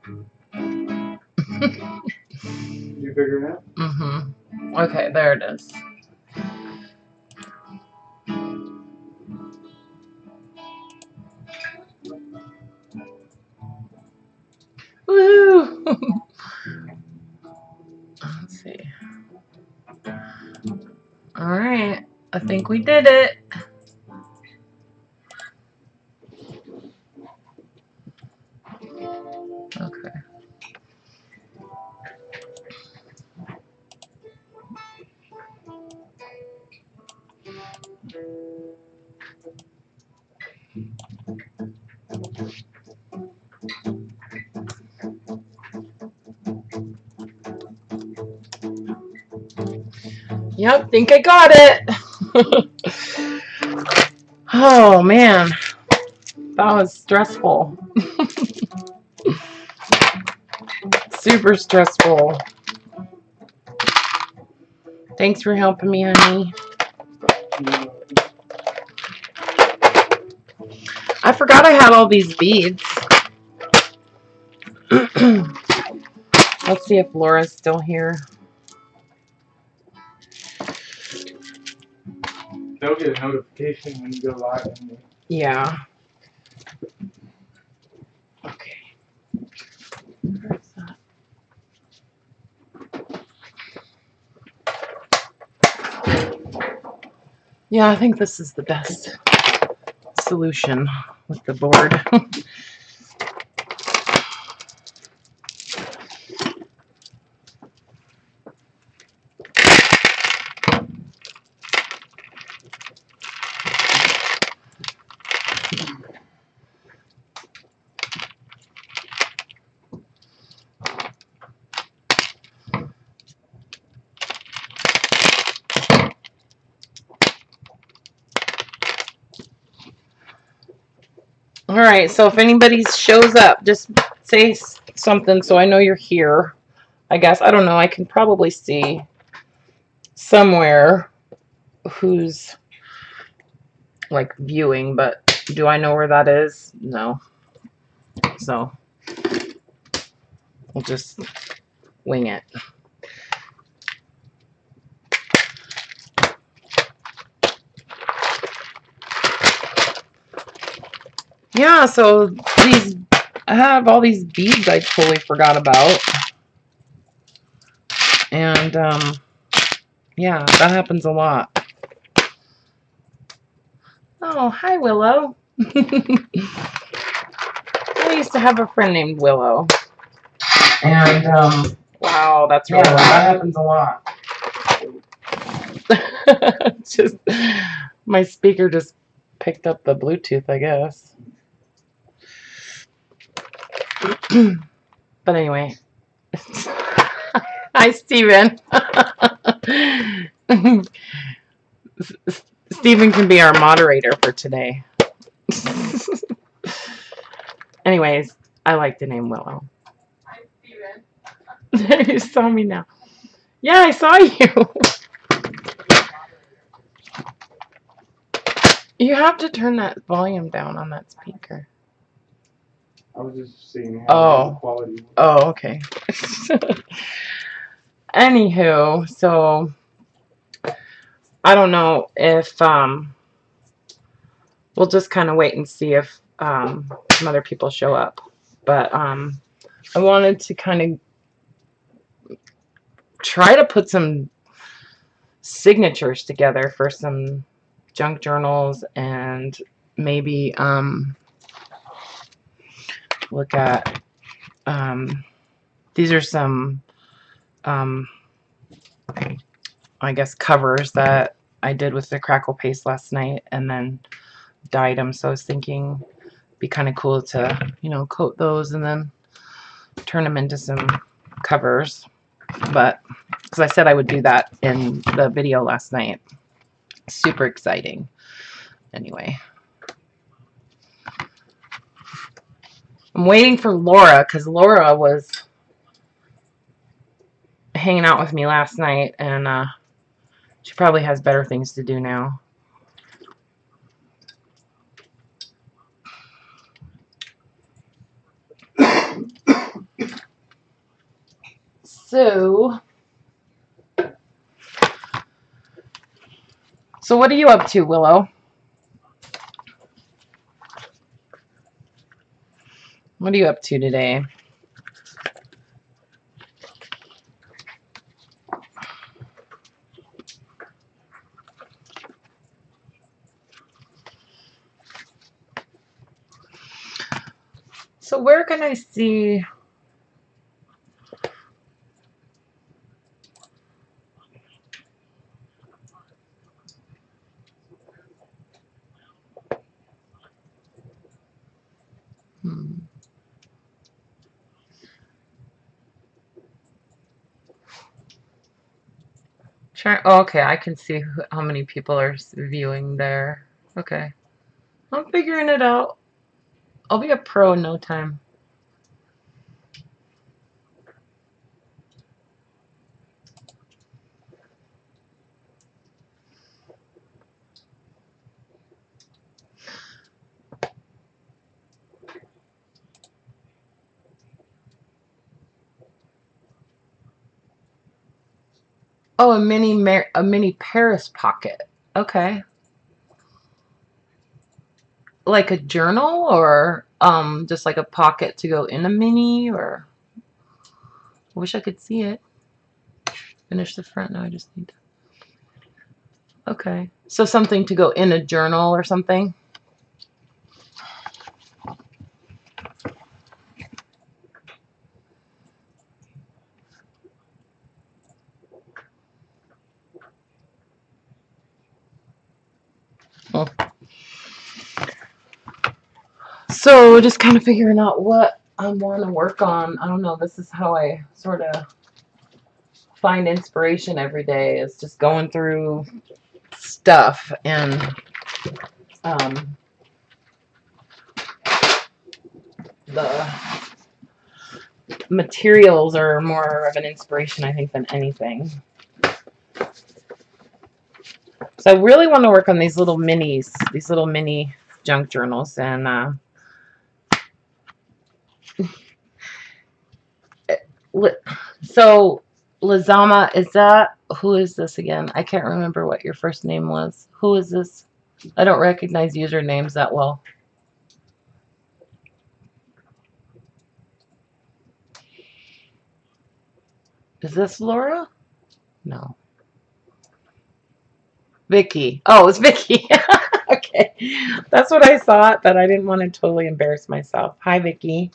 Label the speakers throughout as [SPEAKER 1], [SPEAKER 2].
[SPEAKER 1] Did you figure it out?
[SPEAKER 2] Mm-hmm. Okay, there it is. Woo! Let's see. All right, I think we did it. Okay. Yep, think I got it. Oh man, that was stressful. Super stressful. Thanks for helping me, honey. I forgot I had all these beads. Let's see if Laura's still here.
[SPEAKER 1] They'll get a notification when you go live.
[SPEAKER 2] Yeah. Okay. Where's that? Yeah, I think this is the best solution with the board. All right, so if anybody shows up, just say something so I know you're here. I guess. I don't know. I can probably see somewhere who's like viewing, but do I know where that is? No. So we'll just wing it. Yeah, so these, I have all these beads I totally forgot about. And yeah, that happens a lot. Oh, hi, Willow. I used to have a friend named Willow. And wow, that's really loud. That happens a lot. Just my speaker just picked up the Bluetooth, I guess. But anyway. Hi, Steven. Steven can be our moderator for today. Anyways, I like the name Willow. Hi, Steven. You saw me now. Yeah, I saw you. You have to turn that volume down on that speaker.
[SPEAKER 1] I was just seeing how the quality was.
[SPEAKER 2] Oh, okay. Anywho, so I don't know if we'll just kind of wait and see if some other people show up. But I wanted to kind of try to put some signatures together for some junk journals and maybe look at these are some I guess covers that I did with the crackle paste last night and then dyed them, so I was thinking it'd be kind of cool to, you know, coat those and then turn them into some covers. But because I said I would do that in the video last night. Super exciting. Anyway, I'm waiting for Laura because Laura was hanging out with me last night and she probably has better things to do now. So what are you up to, Willow? What are you up to today? So where can I see? Oh, okay, I can see how many people are viewing there. Okay. I'm figuring it out. I'll be a pro in no time. Oh, a mini Paris pocket. Okay. Like a journal or just like a pocket to go in a mini, or I wish I could see it. Finish the front. Now I just need to. Okay. So something to go in a journal or something. Oh. So just kind of figuring out what I want to work on. I don't know. This is how I sort of find inspiration every day, is just going through stuff, and the materials are more of an inspiration, I think, than anything. So I really want to work on these little minis, these little mini junk journals. And so Lazama, who is this again? I can't remember what your first name was. Who is this? I don't recognize usernames that well. Is this Laura? No. Vicky. Oh, it's Vicky. Okay. That's what I thought, but I didn't want to totally embarrass myself. Hi, Vicky.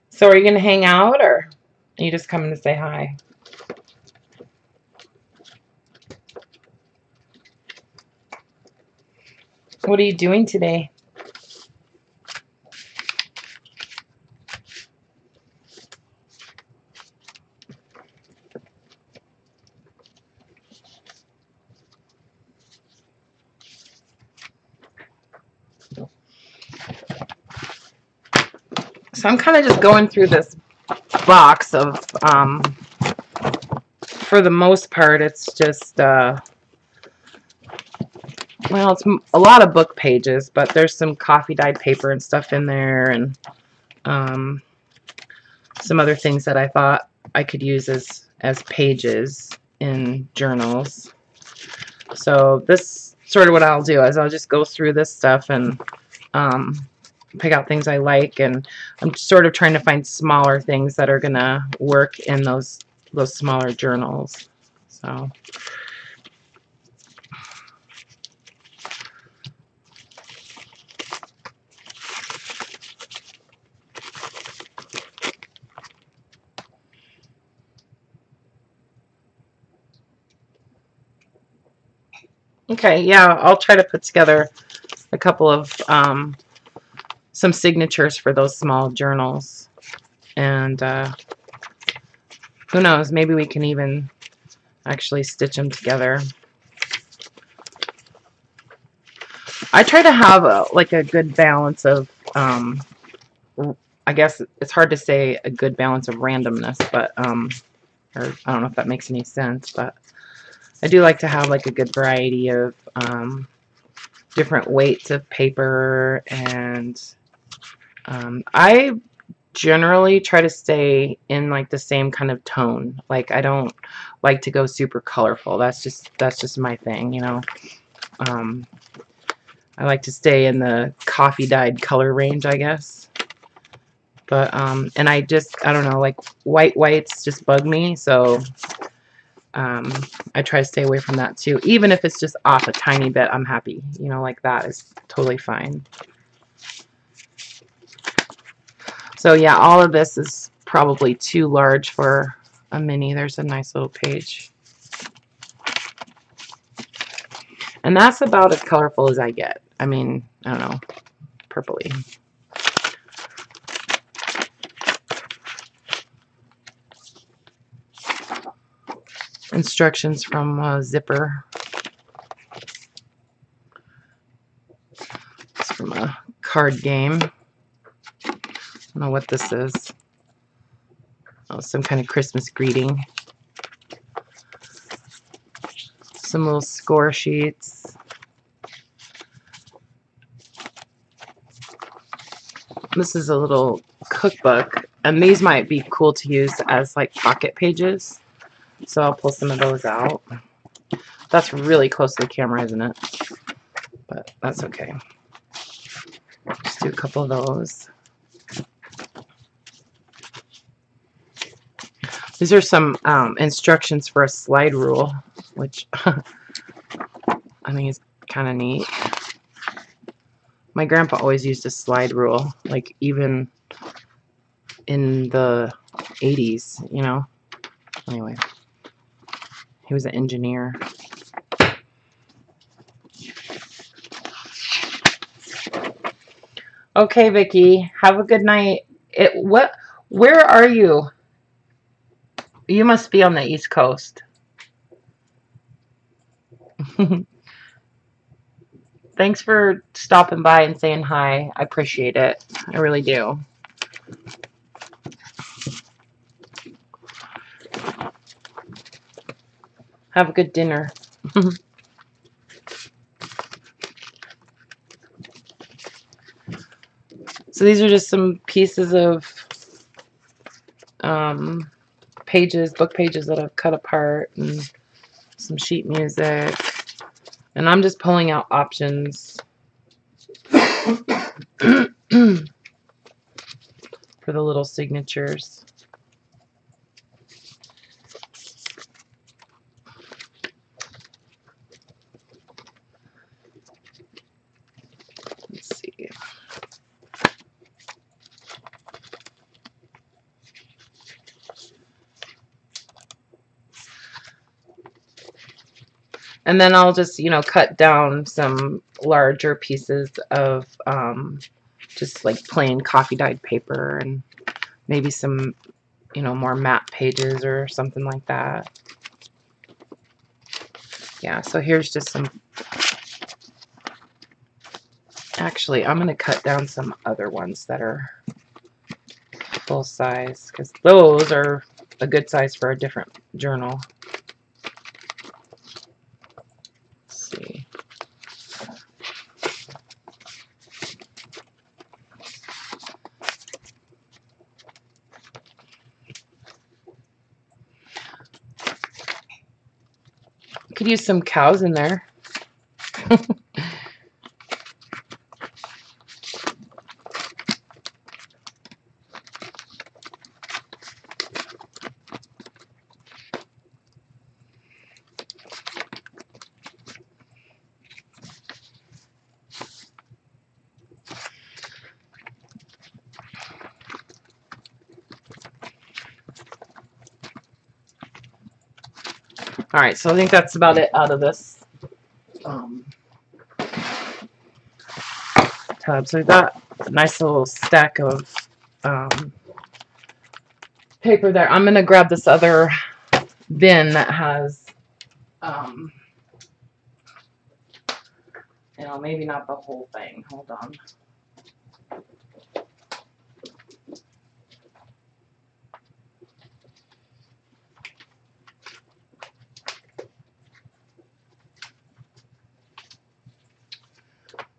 [SPEAKER 2] So are you going to hang out, or are you just coming to say hi? What are you doing today? So I'm kind of just going through this box of, for the most part, it's just, well, it's a lot of book pages, but there's some coffee dyed paper and stuff in there, and some other things that I thought I could use as pages in journals. So this sort of what I'll do is I'll just go through this stuff and pick out things I like, and I'm sort of trying to find smaller things that are gonna work in those smaller journals. So okay, yeah, I'll try to put together a couple of some signatures for those small journals, and who knows, maybe we can even actually stitch them together. I try to have like a good balance of, I guess it's hard to say a good balance of randomness, but or I don't know if that makes any sense, but I do like to have like a good variety of different weights of paper, and I generally try to stay in like the same kind of tone. Like I don't like to go super colorful. That's just my thing, you know. I like to stay in the coffee dyed color range, I guess. But and I don't know, like whites just bug me, so I try to stay away from that too. Even if it's just off a tiny bit, I'm happy. You know, like that is totally fine. So yeah, all of this is probably too large for a mini. There's a nice little page. And that's about as colorful as I get. I mean, I don't know, purpley. Instructions from Zipper. It's from a card game. I don't know what this is. Oh, some kind of Christmas greeting. Some little score sheets. This is a little cookbook, and these might be cool to use as like pocket pages. So I'll pull some of those out. That's really close to the camera, isn't it? But that's okay. Just do a couple of those. These are some instructions for a slide rule, which I think is kind of neat. My grandpa always used a slide rule, like even in the 80s, you know. Anyway, he was an engineer. Okay, Vicki, have a good night. Where are you? You must be on the East Coast. Thanks for stopping by and saying hi. I appreciate it. I really do. Have a good dinner. So these are just some pieces of pages, book pages that I've cut apart, and some sheet music. And I'm just pulling out options for the little signatures. Let's see. And then I'll just, you know, cut down some larger pieces of just like plain coffee dyed paper, and maybe some, you know, more matte pages or something like that. Yeah, so here's just some. Actually, I'm going to cut down some other ones that are full size, because those are a good size for a different journal. Let's see. Could use some cows in there. All right, so I think that's about it out of this tub. So we've got a nice little stack of paper there. I'm going to grab this other bin that has, you know, maybe not the whole thing. Hold on.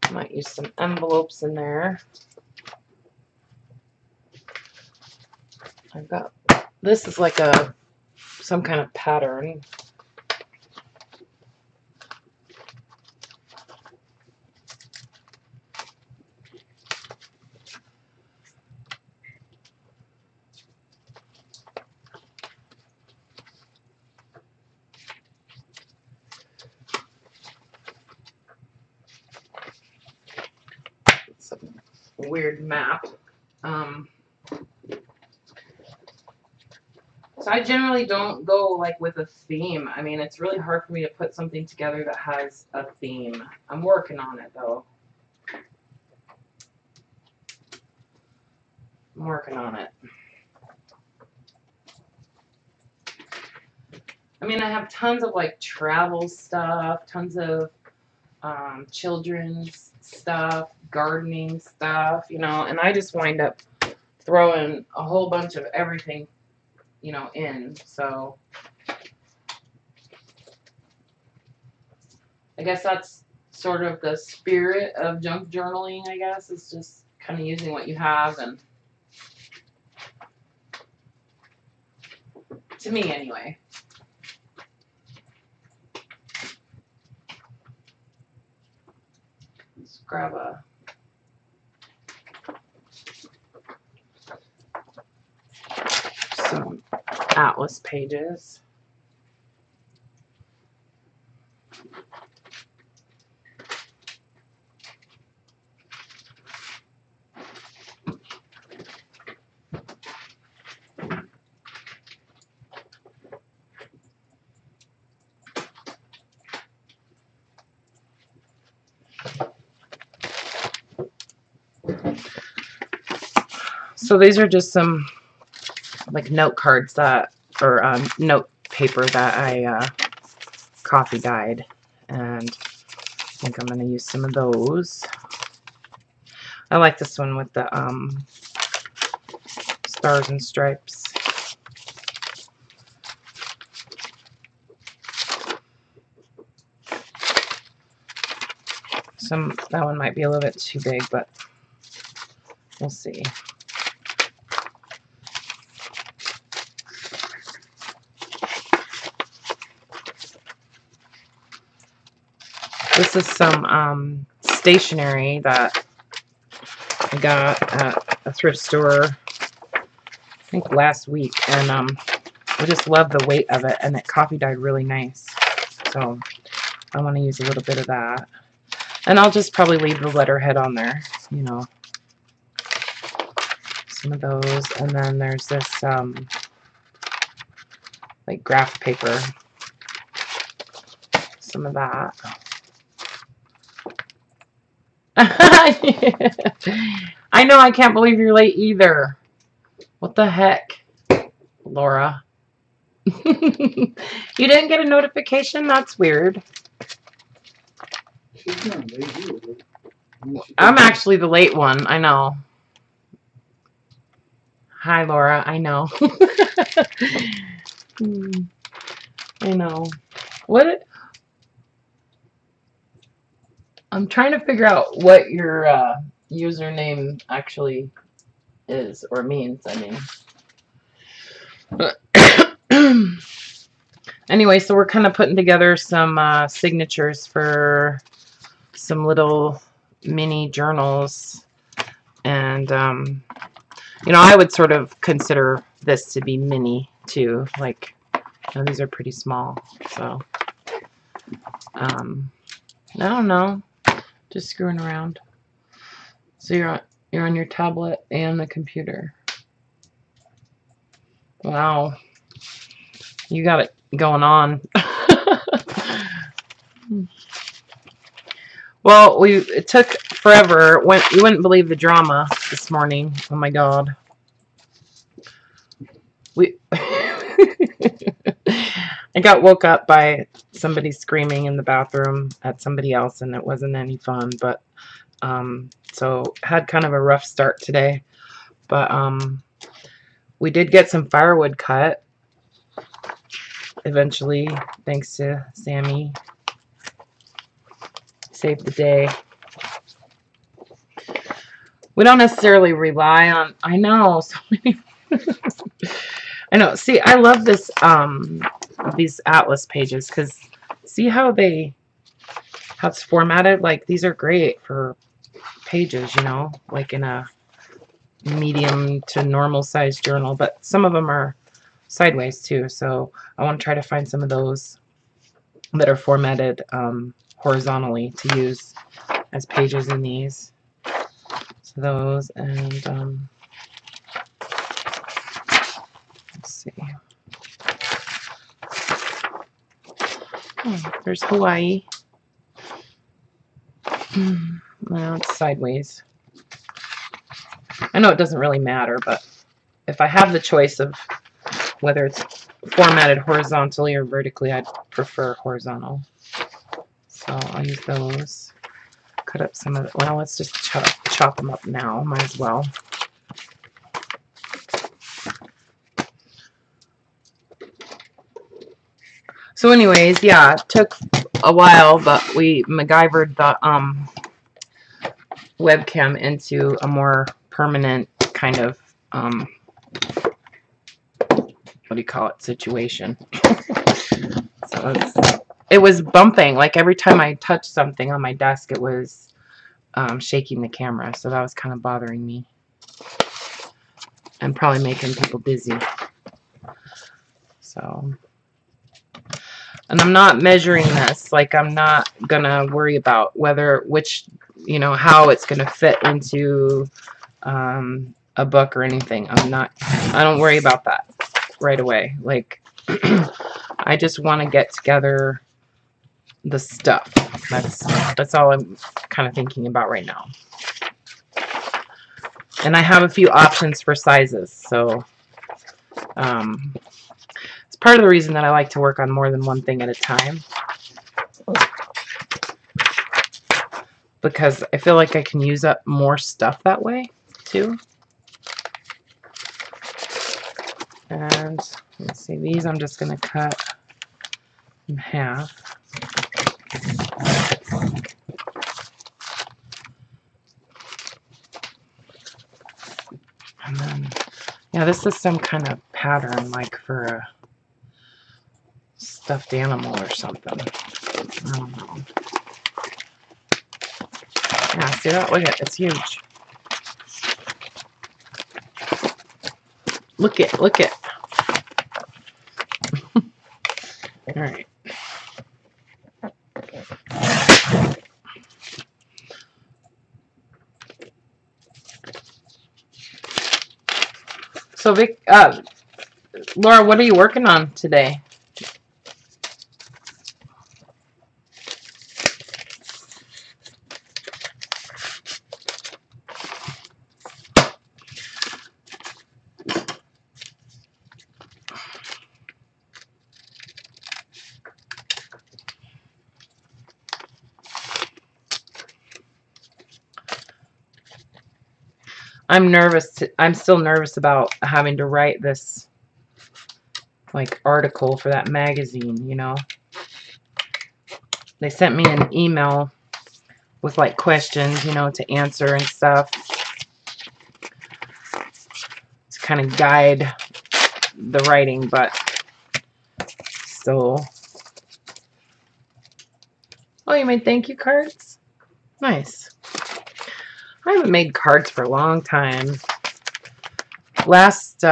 [SPEAKER 2] I might use some envelopes in there. I've got, this is like some kind of pattern. It's a weird map. So I generally don't go like with a theme. I mean, it's really hard for me to put something together that has a theme. I'm working on it though. I'm working on it. I mean, I have tons of like travel stuff, tons of children's stuff, gardening stuff, you know, and I just wind up throwing a whole bunch of everything, you know, in. So I guess that's sort of the spirit of junk journaling, I guess, is just kind of using what you have, and to me anyway. Let's grab some atlas pages. So these are just some like note cards that, or note paper that I coffee dyed, and I think I'm going to use some of those. I like this one with the stars and stripes. That one might be a little bit too big, but we'll see. This is some stationery that I got at a thrift store, I think last week, and I just love the weight of it, and it coffee dyed really nice. So I want to use a little bit of that. And I'll just probably leave the letterhead on there, you know. Some of those, and then there's this like graph paper. Some of that. I know, I can't believe you're late either. What the heck, Laura? You didn't get a notification? That's weird.
[SPEAKER 1] She's not late. You were late.
[SPEAKER 2] I'm actually the late one. I know. Hi, Laura. I know. I know. What? I'm trying to figure out what your username actually is or means. I mean. Anyway, so we're kind of putting together some signatures for some little mini journals, and you know, I would sort of consider this to be mini too. Like, you know, these are pretty small, so I don't know, just screwing around. So you're on your tablet and the computer. Wow, you got it going on. Well, it took forever. You wouldn't believe the drama this morning. Oh my God. I got woke up by somebody screaming in the bathroom at somebody else, and it wasn't any fun. But so had kind of a rough start today. But we did get some firewood cut eventually, thanks to Sammy. Saved the day. We don't necessarily rely on, I know, so many I know. See, I love this these atlas pages because see how it's formatted? Like these are great for pages, you know, like in a medium to normal size journal, but some of them are sideways too. So I want to try to find some of those that are formatted horizontally to use as pages in these. So those, and let's see. Oh, there's Hawaii. Well, it's sideways. I know it doesn't really matter, but if I have the choice of whether it's formatted horizontally or vertically, I'd prefer horizontal. So I'll use those. Cut up some of it. Well, let's just chop them up now. Might as well. So anyways, yeah, it took a while, but we MacGyvered the webcam into a more permanent kind of what do you call it, situation. So it was bumping. Like every time I touched something on my desk, it was shaking the camera. So that was kind of bothering me and probably making people dizzy. So, and I'm not measuring this. Like I'm not gonna worry about how it's gonna fit into a book or anything. I don't worry about that right away. Like I just want to get together the stuff. That's all I'm kind of thinking about right now. And I have a few options for sizes, so it's part of the reason that I like to work on more than one thing at a time, because I feel like I can use up more stuff that way too. And let's see, these I'm just going to cut in half. And then, yeah, this is some kind of pattern, like for a stuffed animal or something. I don't know. Yeah, see that? Look at it. It's huge. Look it. All right. So, Laura, what are you working on today? I'm still nervous about having to write this like article for that magazine, you know. They sent me an email with like questions, you know, to answer and stuff. To kind of guide the writing, but still. Oh, you made thank you cards? Nice. I haven't made cards for a long time. Last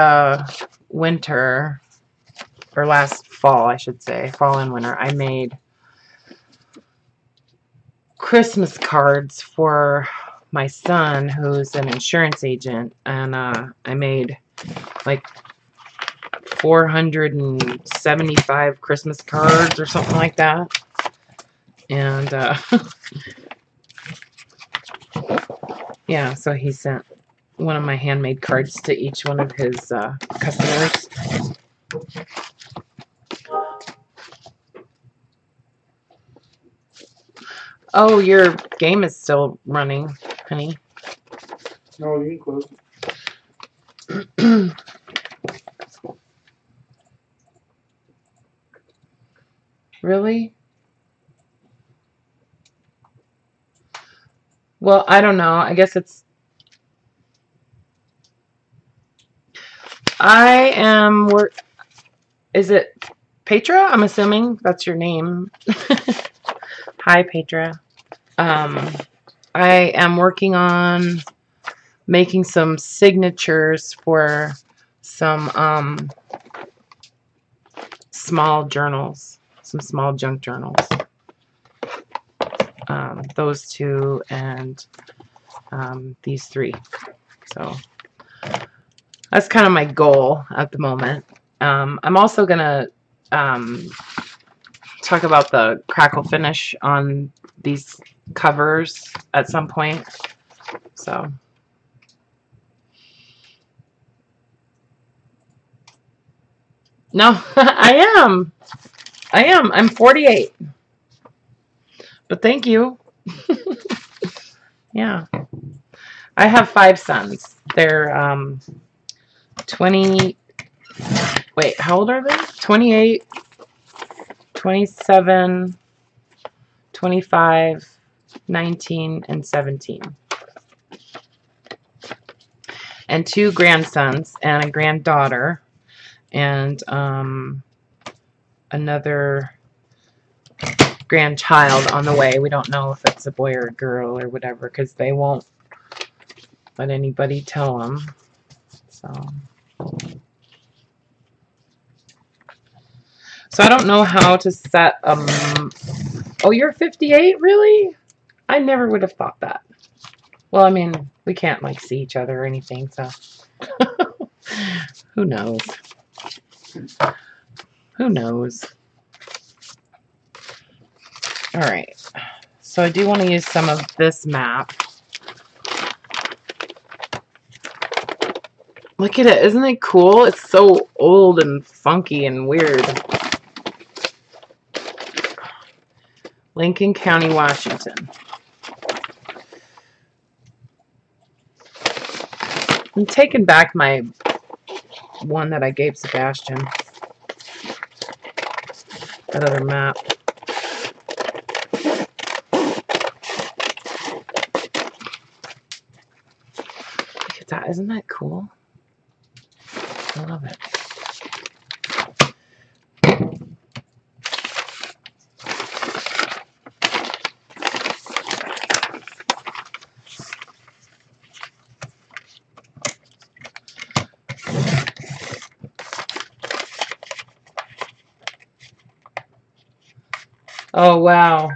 [SPEAKER 2] winter, or last fall, I should say, fall and winter, I made Christmas cards for my son, who's an insurance agent, and I made like 475 Christmas cards or something like that. And yeah, so he sent one of my handmade cards to each one of his customers. Oh, your game is still running, honey.
[SPEAKER 1] No, you can close
[SPEAKER 2] it. Really? Well, I don't know. I guess it's... I am is it Petra? I'm assuming that's your name. Hi, Petra. I am working on making some signatures for some small journals, some small junk journals. Those two and these three. So that's kind of my goal at the moment. I'm also gonna talk about the crackle finish on these covers at some point. So no, I am. I'm 48. But thank you. Yeah. I have 5 sons. They're 20. Wait, how old are they? 28, 27, 25, 19, and 17. And 2 grandsons and a granddaughter and another grandchild on the way. We don't know if it's a boy or a girl or whatever because they won't let anybody tell them. So I don't know how to set oh, you're 58, really? I never would have thought that. Well, I mean, we can't like see each other or anything, so who knows? Who knows? All right. So I do want to use some of this map. Look at it. Isn't it cool? It's so old and funky and weird. Lincoln County, Washington. I'm taking back my one that I gave Sebastian. That other map. Look at that. Isn't that cool? I love it. Oh, wow.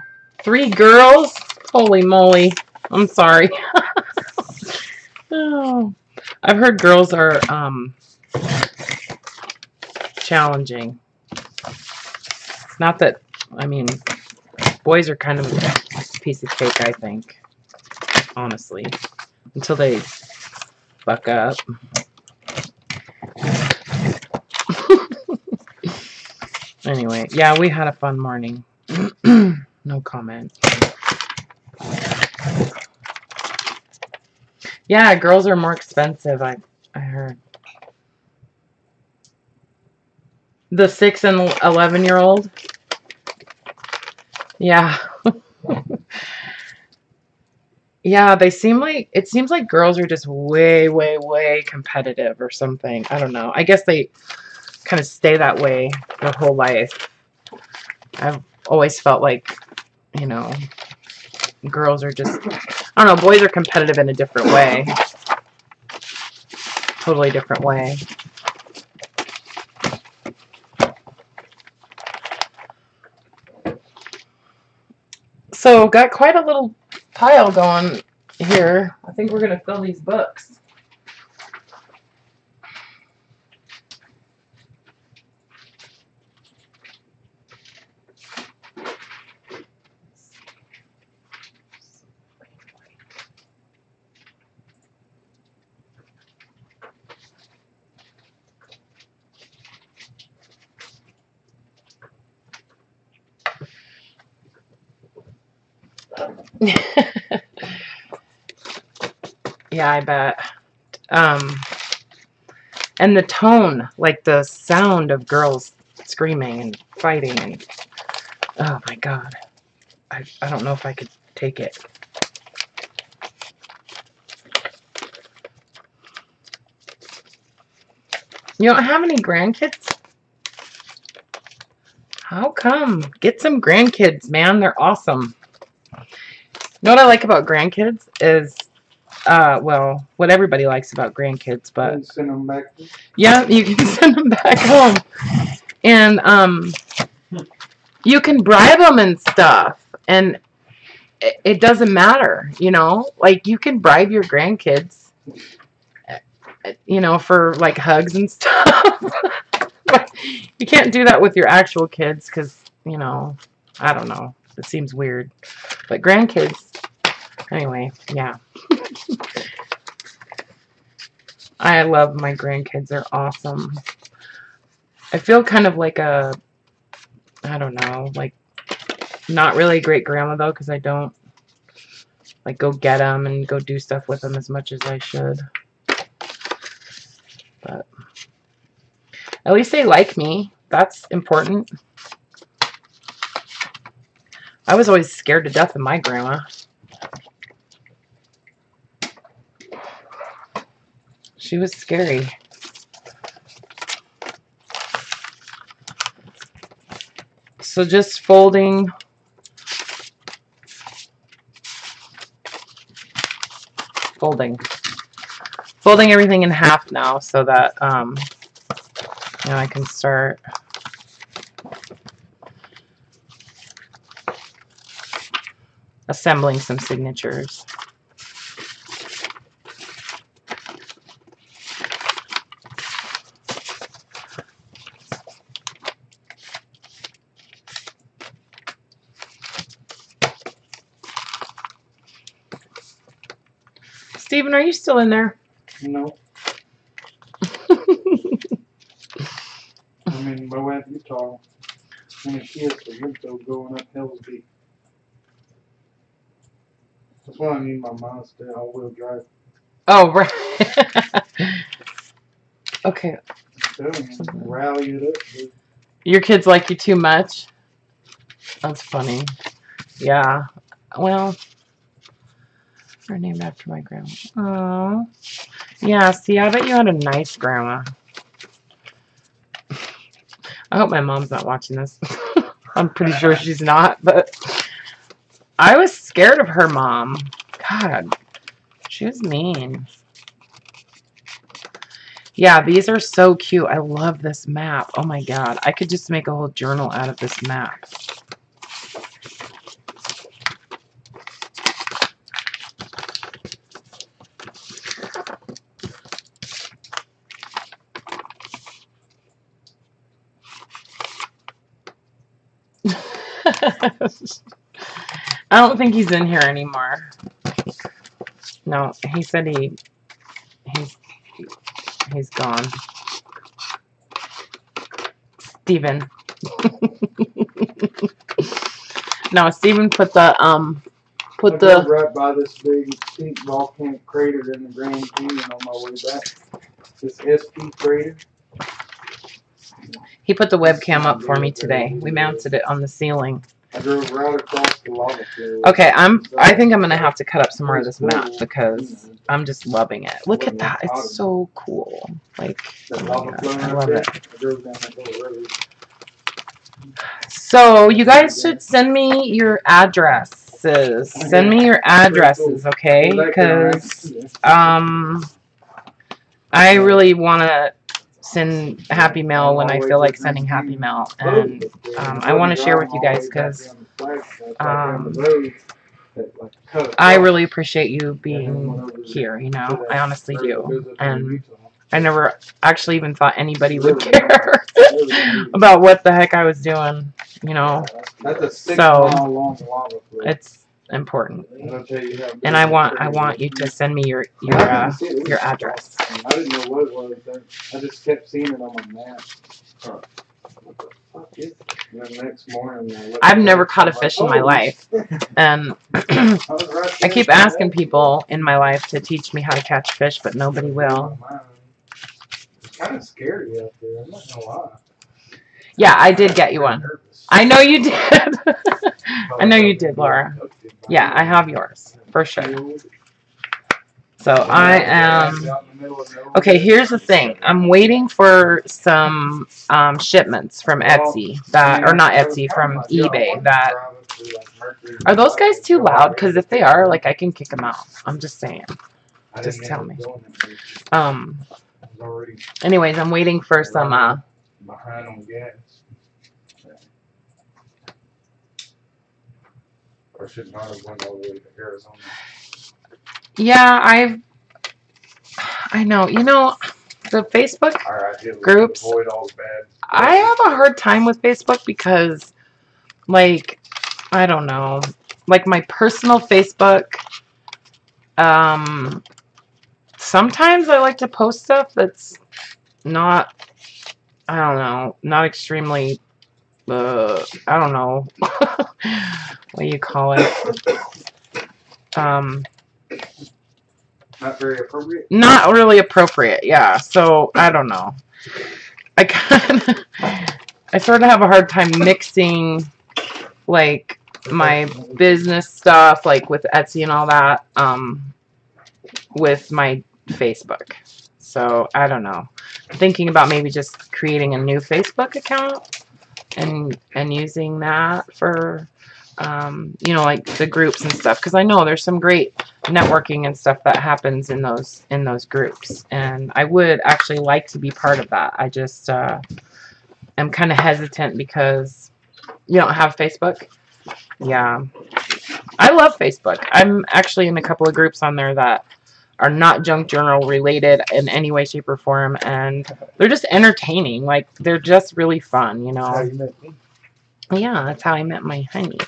[SPEAKER 2] 3 girls? Holy moly. I'm sorry. Oh. I've heard girls are challenging. Not that, I mean, boys are kind of a piece of cake, I think. Honestly. Until they fuck up. Anyway, yeah, we had a fun morning. No comment. Yeah, girls are more expensive, I heard. The 6 and 11-year-old? Yeah. Yeah, they seem like, it seems like girls are just way, way, way competitive or something. I don't know. I guess they kind of stay that way their whole life. I've always felt like, you know, girls are just, I don't know, boys are competitive in a different way. Totally different way. So, got quite a little pile going here. I think we're going to fill these books. Yeah, I bet. And the tone, like the sound of girls screaming and fighting, and oh my god, I don't know if I could take it. You don't have any grandkids? How come? Get some grandkids, man. They're awesome. You know what I like about grandkids is, well, what everybody likes about grandkids, but
[SPEAKER 1] send them back.
[SPEAKER 2] Yeah, you can send them back home, and you can bribe them and stuff, and it doesn't matter, you know. Like you can bribe your grandkids, you know, for like hugs and stuff. But you can't do that with your actual kids because, you know, I don't know. It seems weird. But grandkids, anyway, yeah. I love my grandkids. They're awesome. I feel kind of like a, I don't know, like not really a great grandma though, because I don't like go get them and go do stuff with them as much as I should. But at least they like me. That's important. I was always scared to death of my grandma. She was scary. So just folding everything in half now so that you know, I can start assembling some signatures. Steven, are you still in there?
[SPEAKER 1] No. I mean, my wife Utah, and she has the window going up Hell's Deep. That's why I need my Mazda all-wheel drive.
[SPEAKER 2] Oh, right. Okay.
[SPEAKER 1] Rally it up, dude.
[SPEAKER 2] Your kids like you too much? That's funny. Yeah. Well, they're named after my grandma. Oh. Yeah, see, I bet you had a nice grandma. I hope my mom's not watching this. I'm pretty sure she's not, but I was scared of her mom. God, she was mean. Yeah, these are so cute. I love this map. Oh my God, I could just make a whole journal out of this map. I don't think he's in here anymore. No, he said he's gone. Steven. No, Steven put the
[SPEAKER 1] I drove right by this big steep volcanic crater in the Grand Canyon on my way back. This SP crater.
[SPEAKER 2] He put the webcam up for me today. We mounted it on the ceiling.
[SPEAKER 1] I drove right across the lava flow.
[SPEAKER 2] Okay, I think I'm gonna have to cut up some more of this map because I'm just loving it. Look at that. It's so cool. Like, oh my God, I love it. So you guys should send me your addresses. Send me your addresses, okay? Because I really want to send Happy Mail when I feel like sending Happy Mail, and I want to share with you guys because I really appreciate you being here, you know, I honestly do, and I never actually even thought anybody would care about what the heck I was doing, you know, so it's important, and I want you to send me your address.
[SPEAKER 1] I didn't know what it was. I just kept seeing it on my map. And then next morning,
[SPEAKER 2] I've never caught a fish in my life, and I keep asking people in my life to teach me how to catch fish, but nobody will.
[SPEAKER 1] It's kind of scary out there, I'm not gonna lie.
[SPEAKER 2] Yeah, I did get you one. I know you did. I know you did, Laura. Yeah, I have yours, for sure. So I am. Okay, here's the thing. I'm waiting for some shipments from Etsy that, or not Etsy, from eBay. That are those guys too loud? Because if they are, like, I can kick them out. I'm just saying. Just tell me. Anyways, I'm waiting for some.
[SPEAKER 1] Behind on gas. Or should not have went all the way to Arizona.
[SPEAKER 2] Yeah, I know. You know, the Facebook groups. I have a hard time with Facebook because, like, I don't know, like my personal Facebook. Sometimes I like to post stuff that's not. I don't know, not extremely. I don't know what do you call it.
[SPEAKER 1] Not very appropriate?
[SPEAKER 2] Not really appropriate, yeah. So, I don't know. I sort of have a hard time mixing, like, my business stuff, like with Etsy and all that, with my Facebook. So, I don't know. I'm thinking about maybe just creating a new Facebook account and using that for you know, like the groups and stuff, because I know there's some great networking and stuff that happens in those groups, and I would actually like to be part of that. I just am kind of hesitant because you don't have Facebook. Yeah, I love Facebook. I'm actually in a couple of groups on there that are not junk journal related in any way, shape, or form, and they're just entertaining. Like, they're just really fun, you know.
[SPEAKER 1] How you met me?
[SPEAKER 2] Yeah, that's how I met my honey.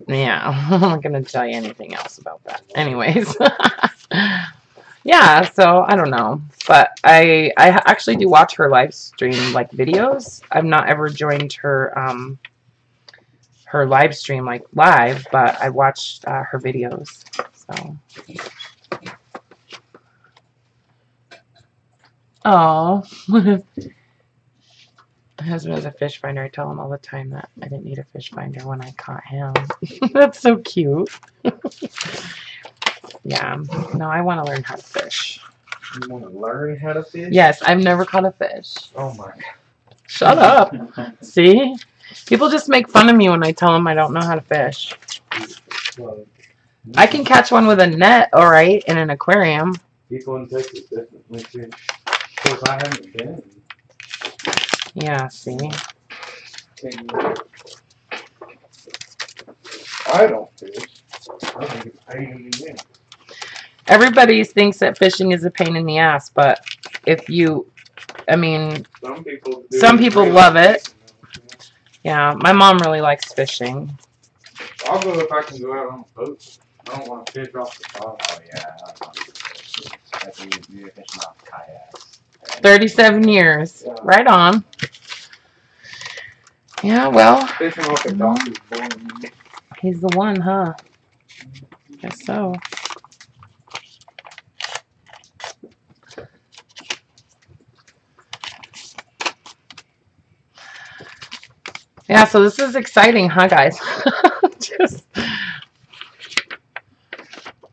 [SPEAKER 2] Yeah, I'm not going to tell you anything else about that. Anyways. Yeah, so I don't know. But I actually do watch her live stream, like, videos. I've not ever joined her her live stream, like, live, but I watched her videos. So. Oh. My husband is a fish finder. I tell him all the time that I didn't need a fish finder when I caught him. That's so cute. Yeah. No, I want to learn how to fish.
[SPEAKER 1] You want to learn how to fish?
[SPEAKER 2] Yes, I've never caught a fish.
[SPEAKER 1] Oh my God.
[SPEAKER 2] Shut up. See? People just make fun of me when I tell them I don't know how to fish.
[SPEAKER 1] Well,
[SPEAKER 2] I can catch one with a net, all right, in an aquarium.
[SPEAKER 1] people in Texas definitely fish. Of course, I haven't been.
[SPEAKER 2] Yeah, see?
[SPEAKER 1] I don't fish. I think it's a pain in the ass.
[SPEAKER 2] Everybody thinks that fishing is a pain in the ass, but if you, I mean, some people love it. Yeah, my mom really likes fishing.
[SPEAKER 1] I'll go if I can go out on a boat. I don't want to fish off the top.
[SPEAKER 3] Oh yeah, I think you're fishing off kayaks.
[SPEAKER 2] 37 years.
[SPEAKER 1] Yeah.
[SPEAKER 2] Right on. Yeah, well,
[SPEAKER 1] Fishing off the dock is boring.
[SPEAKER 2] he's the one, huh? Guess so. Yeah, so this is exciting, huh, guys?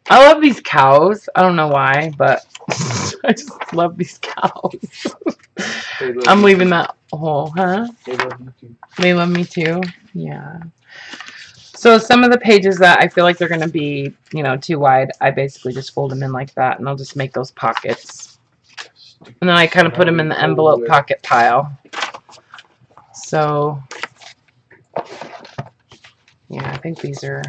[SPEAKER 2] I love these cows. I don't know why, but I just love these cows. I'm leaving that hole, huh?
[SPEAKER 1] They love you too.
[SPEAKER 2] They love me too? Yeah. So some of the pages that I feel like they're going to be, you know, too wide, I basically just fold them in like that, and I'll just make those pockets. And then I kind of put them in the envelope pocket pile. So, yeah, I think these are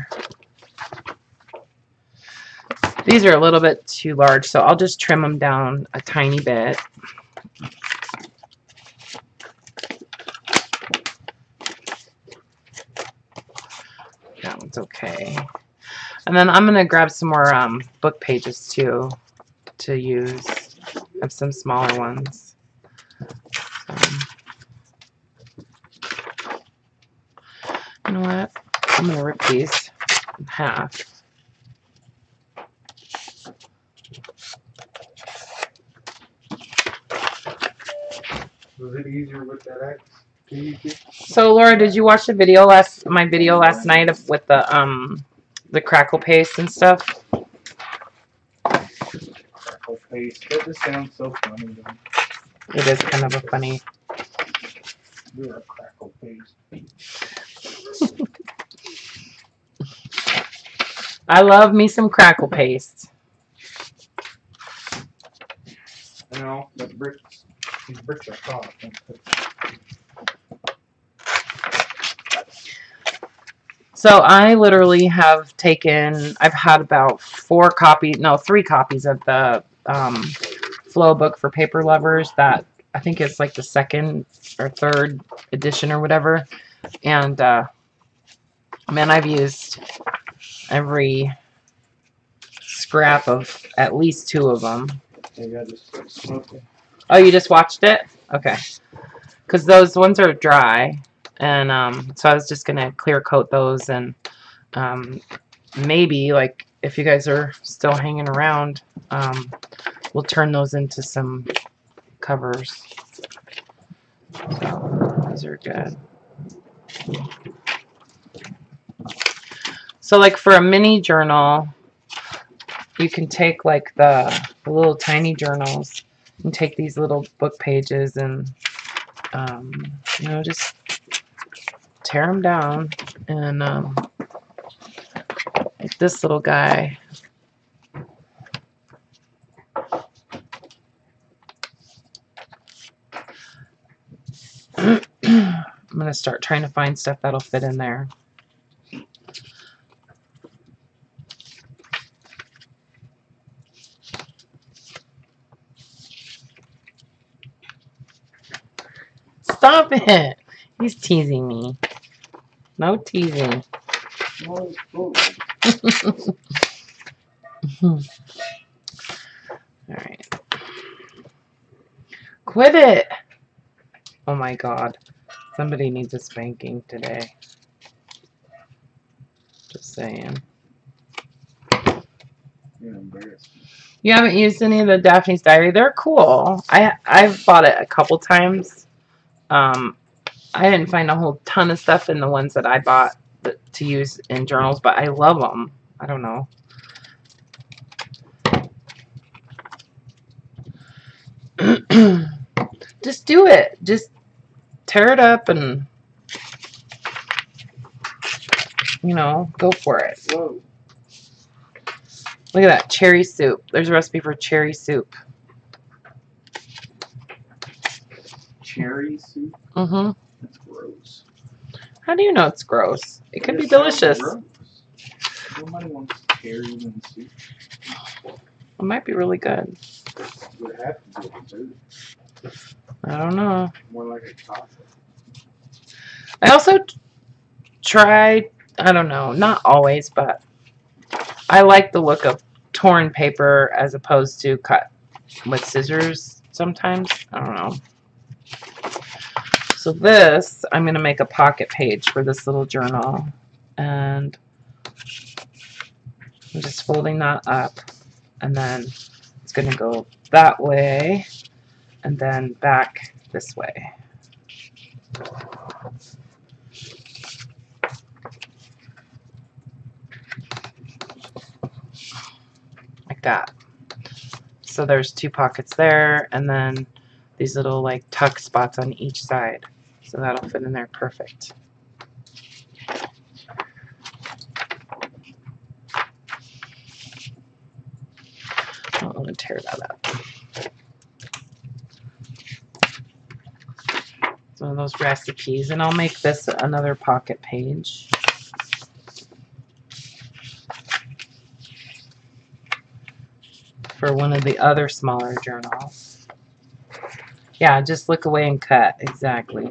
[SPEAKER 2] a little bit too large, so I'll just trim them down a tiny bit. That one's okay. And then I'm going to grab some more book pages too to use. I have some smaller ones. You know what? I'm going to rip these in half.
[SPEAKER 1] Was it easier with that axe?
[SPEAKER 2] So Laura, did you watch the video my video last night with the crackle paste and stuff?
[SPEAKER 1] paste. That just sounds so funny to me.
[SPEAKER 2] It is kind of a funny.
[SPEAKER 1] You're a crackle paste.
[SPEAKER 2] I love me some crackle paste.
[SPEAKER 1] You know, the bricks. These bricks are soft.
[SPEAKER 2] So I literally have taken, I've had about 3 copies of the flow book for paper lovers that I think it's like the 2nd or 3rd edition or whatever. And man, I've used every scrap of at least 2 of them.
[SPEAKER 1] Maybe I just smoked it.
[SPEAKER 2] Oh, you just watched it? Okay. Because those ones are dry. And so I was just going to clear coat those and maybe, like, if you guys are still hanging around, we'll turn those into some covers. So these are good. So, like, for a mini journal, you can take, like, the little tiny journals and take these little book pages and, you know, just tear them down. And like this little guy. I'm going to start trying to find stuff that'll fit in there. Stop it! He's teasing me. No teasing.
[SPEAKER 1] No, it's cool.
[SPEAKER 2] Alright. Quit it! Oh my god. Somebody needs a spanking today. Just saying.
[SPEAKER 1] You're embarrassed.
[SPEAKER 2] You haven't used any of the Daphne's Diary? They're cool. I've bought it a couple times. I didn't find a whole ton of stuff in the ones that I bought to use in journals, but I love them. I don't know. Just do it. Just tear it up and, you know, go for it.
[SPEAKER 1] Whoa.
[SPEAKER 2] Look at that. Cherry soup. There's a recipe for cherry soup.
[SPEAKER 1] Cherry soup?
[SPEAKER 2] Mm-hmm.
[SPEAKER 1] That's gross.
[SPEAKER 2] How do you know it's gross? It could be
[SPEAKER 1] It sounds
[SPEAKER 2] delicious.
[SPEAKER 1] gross. Nobody wants cherries in soup.
[SPEAKER 2] It might be really good.
[SPEAKER 1] It would have to be a dessert.
[SPEAKER 2] I don't know.
[SPEAKER 1] More like a chocolate.
[SPEAKER 2] I also try, I don't know, not always, but I like the look of torn paper as opposed to cut with scissors sometimes. I don't know. So this, I'm going to make a pocket page for this little journal. And I'm just folding that up. And then it's going to go that way and then back this way. Like that. So there's 2 pockets there, and then these little like tuck spots on each side. So that'll fit in there perfect. I don't want to tear that up. Some of those recipes, and I'll make this another pocket page. For one of the other smaller journals. Yeah, just look away and cut. Exactly.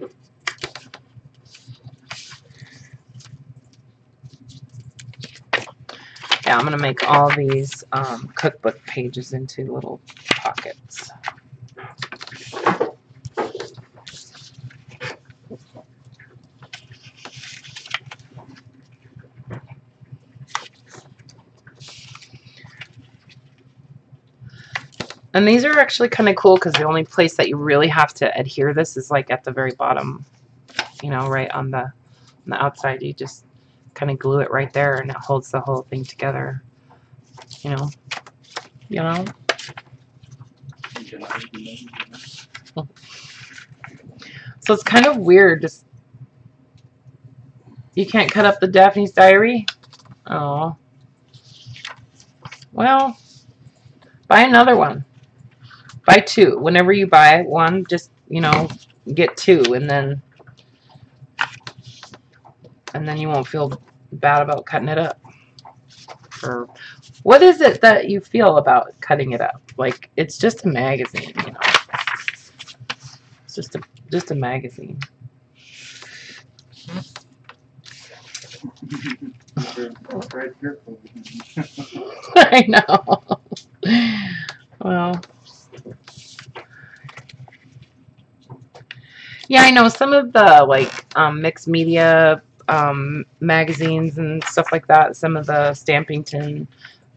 [SPEAKER 2] Yeah, I'm going to make all these cookbook pages into little pockets. And these are actually kind of cool because the only place that you really have to adhere this is like at the very bottom, you know, right on the outside. You just kind of glue it right there and it holds the whole thing together, you know. So it's kind of weird. Just you can't cut up the Daphne's Diary. Oh, well, buy another one. Buy two. Whenever you buy one, just get two, and then you won't feel bad about cutting it up. Or what is it that you feel about cutting it up? Like it's just a magazine, It's just a magazine. I know. Well, yeah, I know some of the mixed media magazines and stuff like that. Some of the Stampington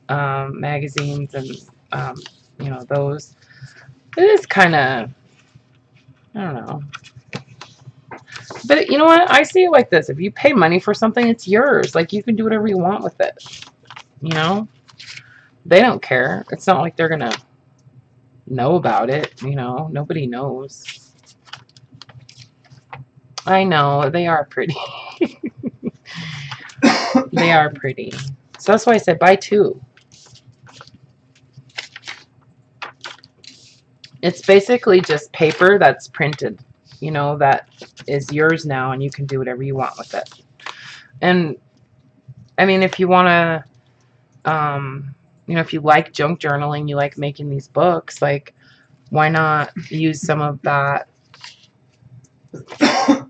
[SPEAKER 2] magazines and those. It is kind of, I don't know. But you know what? I see it like this. If you pay money for something, it's yours. Like you can do whatever you want with it. They don't care. It's not like they're gonna know about it. Nobody knows. I know they are pretty. They are pretty. So that's why I said buy two. It's basically just paper that's printed, that is yours now, and you can do whatever you want with it. And I mean, if you want to, if you like junk journaling, you like making these books, like, why not use some of that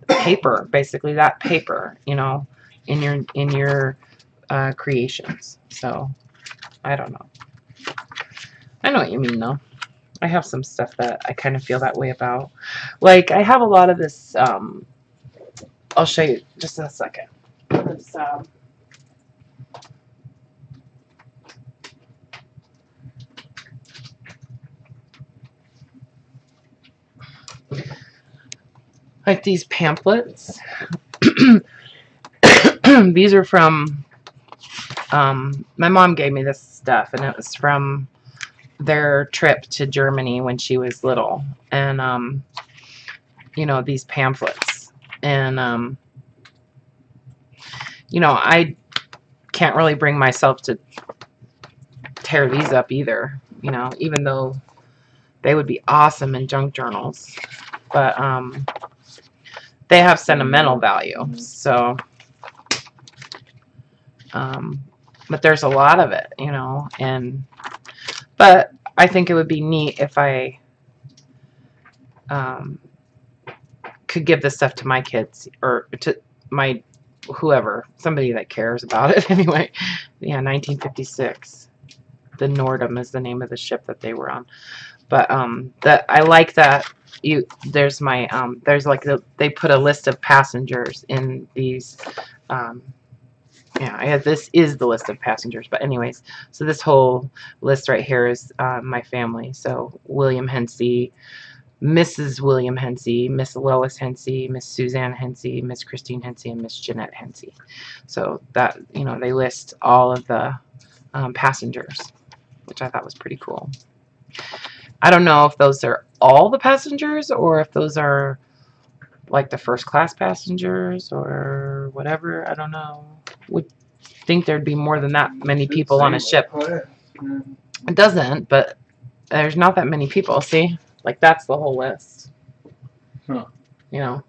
[SPEAKER 2] paper, basically that paper, in your creations. So I don't know. I know what you mean, though. I have some stuff that I kind of feel that way about. Like, I have a lot of this, I'll show you just in a second. This, like these pamphlets. These are from, my mom gave me this stuff, and it was from their trip to Germany when she was little. And, these pamphlets. And, I can't really bring myself to tear these up either, even though they would be awesome in junk journals. But they have sentimental value. So, but there's a lot of it, but I think it would be neat if I could give this stuff to my kids or to my whoever, somebody that cares about it anyway. Yeah, 1956. The Nordam is the name of the ship that they were on. But I like that there's they put a list of passengers in these. This is the list of passengers. But anyways, so this whole list right here is my family. So William Hensey, Mrs. William Hensey, Miss Lois Hensey, Miss Suzanne Hensey, Miss Christine Hensey, and Miss Jeanette Hensey. So that, they list all of the passengers, which I thought was pretty cool. I don't know if those are all the passengers or if those are like the first class passengers or whatever. I don't know. Would think there'd be more than that many people on a ship. It doesn't, but there's not that many people. See? Like, that's the whole list.
[SPEAKER 1] Huh.
[SPEAKER 2] You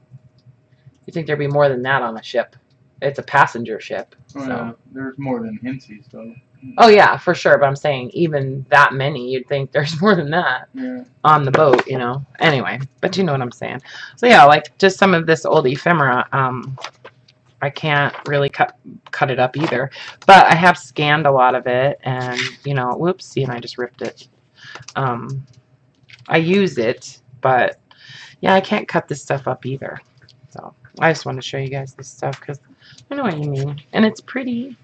[SPEAKER 2] think there'd be more than that on a ship. It's a passenger ship.
[SPEAKER 1] Oh,
[SPEAKER 2] so.
[SPEAKER 1] yeah. There's more than Hensies, though.
[SPEAKER 2] Oh, yeah, for sure. But I'm saying even that many, you'd think there's more than that on the boat, Anyway, but you know what I'm saying. So, yeah, like just some of this old ephemera, I can't really cut it up either. But I have scanned a lot of it, and, whoops, see, and I just ripped it. I use it, but, yeah, I can't cut this stuff up either. So, I just wanted to show you guys this stuff because I know what you mean. And it's pretty.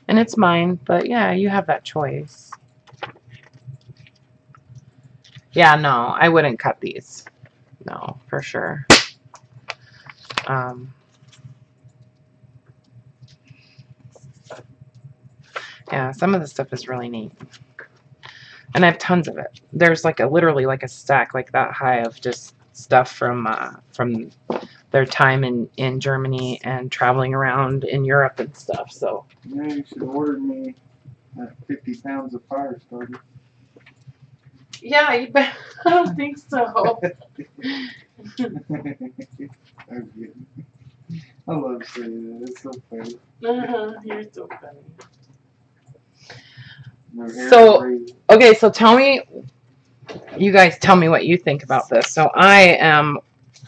[SPEAKER 2] And it's mine, but yeah, you have that choice. Yeah, no, I wouldn't cut these. No, for sure. Yeah, some of the stuff is really neat. and I have tons of it. There's like literally like a stack like that high of just stuff from their time in Germany and traveling around in Europe and stuff. So
[SPEAKER 1] Yeah, you should order me 50 pounds of fire starter.
[SPEAKER 2] yeah, you bet. I don't think so.
[SPEAKER 1] I'm kidding. I love saying that. It's so funny.
[SPEAKER 2] You're so funny.
[SPEAKER 1] No hair
[SPEAKER 2] So-
[SPEAKER 1] raising.
[SPEAKER 2] Okay, so tell me, you guys tell me what you think about this. So I am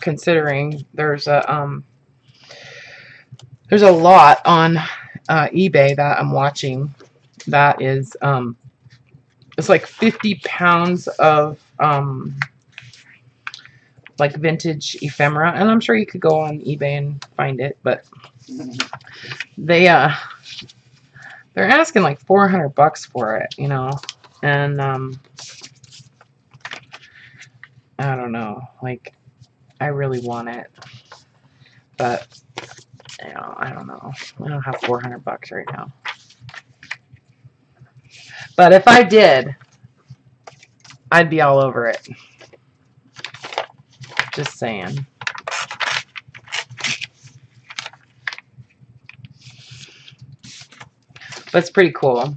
[SPEAKER 2] considering there's a lot on eBay that I'm watching that is it's like 50 pounds of like vintage ephemera, and I'm sure you could go on eBay and find it, but they're asking like $400 for it, you know, and I don't know, like I really want it, but you know, I don't know, I don't have $400 right now, but if I did, I'd be all over it. Just saying. But it's pretty cool.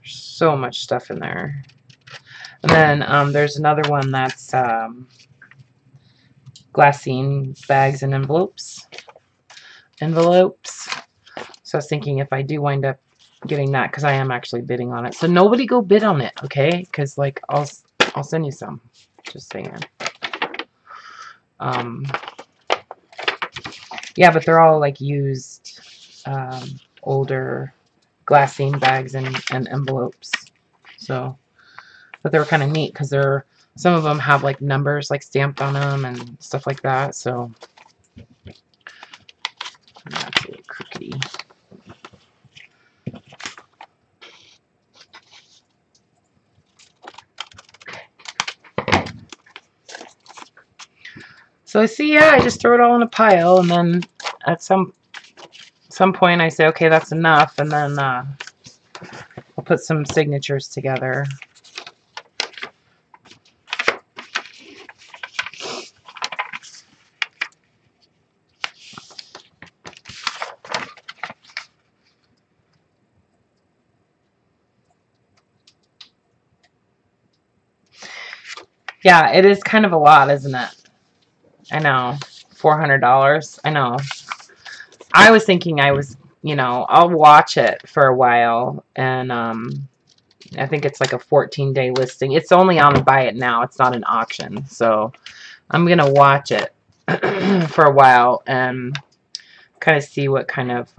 [SPEAKER 2] So much stuff in there. And then there's another one that's glassine bags and envelopes. So I was thinking if I do wind up getting that, because I am actually bidding on it. So nobody go bid on it, okay? Because like I'll send you some. Just saying. Yeah, but they're all like used, older glassine bags and envelopes. So, but they were kind of neat because some of them have like numbers like stamped on them and stuff like that. So that's a little crookedy. So I see, yeah, I just throw it all in a pile, and then at some point I say, okay, that's enough, and then I'll put some signatures together. Yeah, it is kind of a lot, isn't it? I know. $400. I know. I was thinking I'll watch it for a while, and I think it's like a 14-day listing. It's only on Buy It Now. It's not an auction. So I'm going to watch it for a while and kind of see what kind of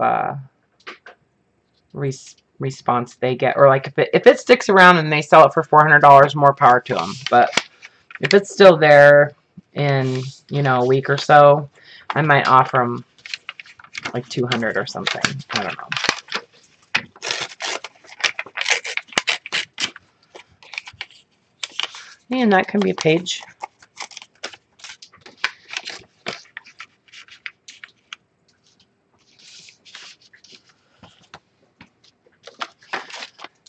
[SPEAKER 2] response they get. Or like if it sticks around and they sell it for $400, more power to them. But if it's still there in, a week or so, I might offer them like $200 or something. I don't know. And that can be a page.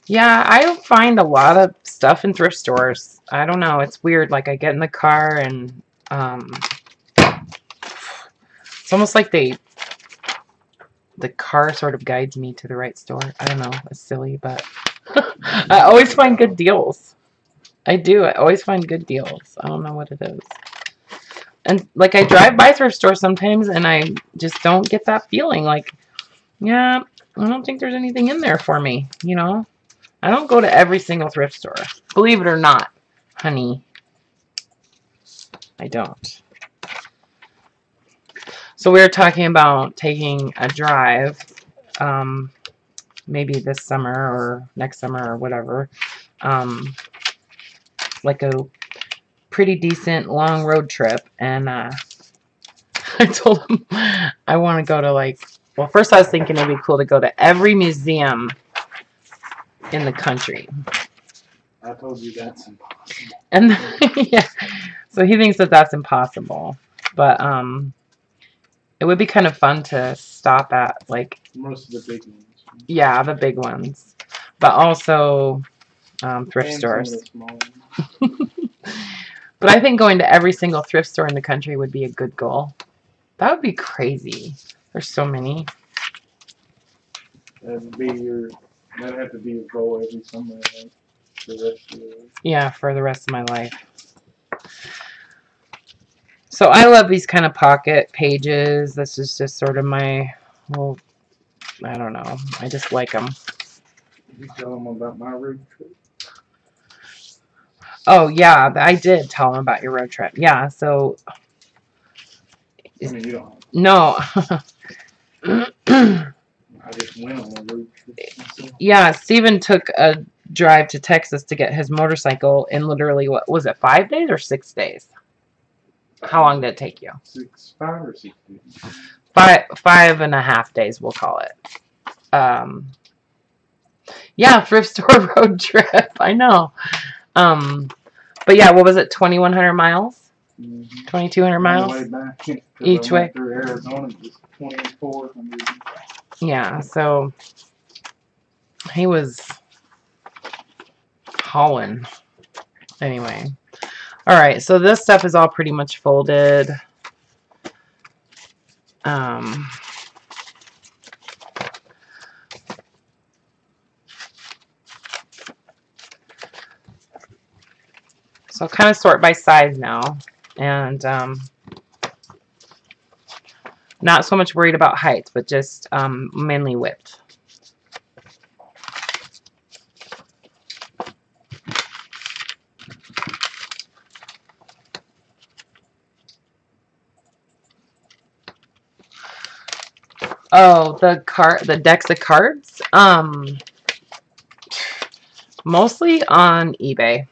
[SPEAKER 2] Yeah, I find a lot of stuff in thrift stores. I don't know. It's weird. Like I get in the car and it's almost like the car sort of guides me to the right store. I don't know. It's silly, but I always find good deals. I do. I always find good deals. I don't know what it is. And like I drive by thrift stores sometimes and I just don't get that feeling like, yeah, I don't think there's anything in there for me, I don't go to every single thrift store. Believe it or not, honey. I don't. So we were talking about taking a drive, maybe this summer or next summer or whatever, like a pretty decent long road trip. And I told him I want to go to well, first I was thinking it'd be cool to go to every museum in the country.
[SPEAKER 1] I told you that's impossible.
[SPEAKER 2] And yeah, so he thinks that that's impossible, but it would be kind of fun to stop at
[SPEAKER 1] most of the big ones.
[SPEAKER 2] Yeah, the big ones, but also thrift
[SPEAKER 1] And some of
[SPEAKER 2] stores.
[SPEAKER 1] the small ones.
[SPEAKER 2] But I think going to every single thrift store in the country would be a good goal. That would be crazy. There's so many.
[SPEAKER 1] That'd have to be your goal every summer, right? For the rest of your life.
[SPEAKER 2] Yeah, for the rest of my life. So I love these kind of pocket pages. This is just sort of my, well, I don't know. I just like them.
[SPEAKER 1] Did you tell them about my road trip?
[SPEAKER 2] Oh, yeah, I did tell them about your road trip. Yeah, so.
[SPEAKER 1] I mean, you don't have
[SPEAKER 2] No.
[SPEAKER 1] I just went on a road trip myself.
[SPEAKER 2] Yeah, Steven took a drive to Texas to get his motorcycle in literally, what was it, 5 days or 6 days? How long did it take you?
[SPEAKER 1] 5 or 6 days.
[SPEAKER 2] 5.5 days, we'll call it. Yeah, thrift store road trip. I know. But yeah, what was it? 2,100 miles? 2,200 miles?
[SPEAKER 1] On the way back,
[SPEAKER 2] Each way?
[SPEAKER 1] through Arizona, it was 2,400.
[SPEAKER 2] Yeah, so he was hauling. Anyway. All right, so this stuff is all pretty much folded. So I'll kind of sort by size now. And not so much worried about height, but just mainly width. Oh, the decks of cards? Mostly on eBay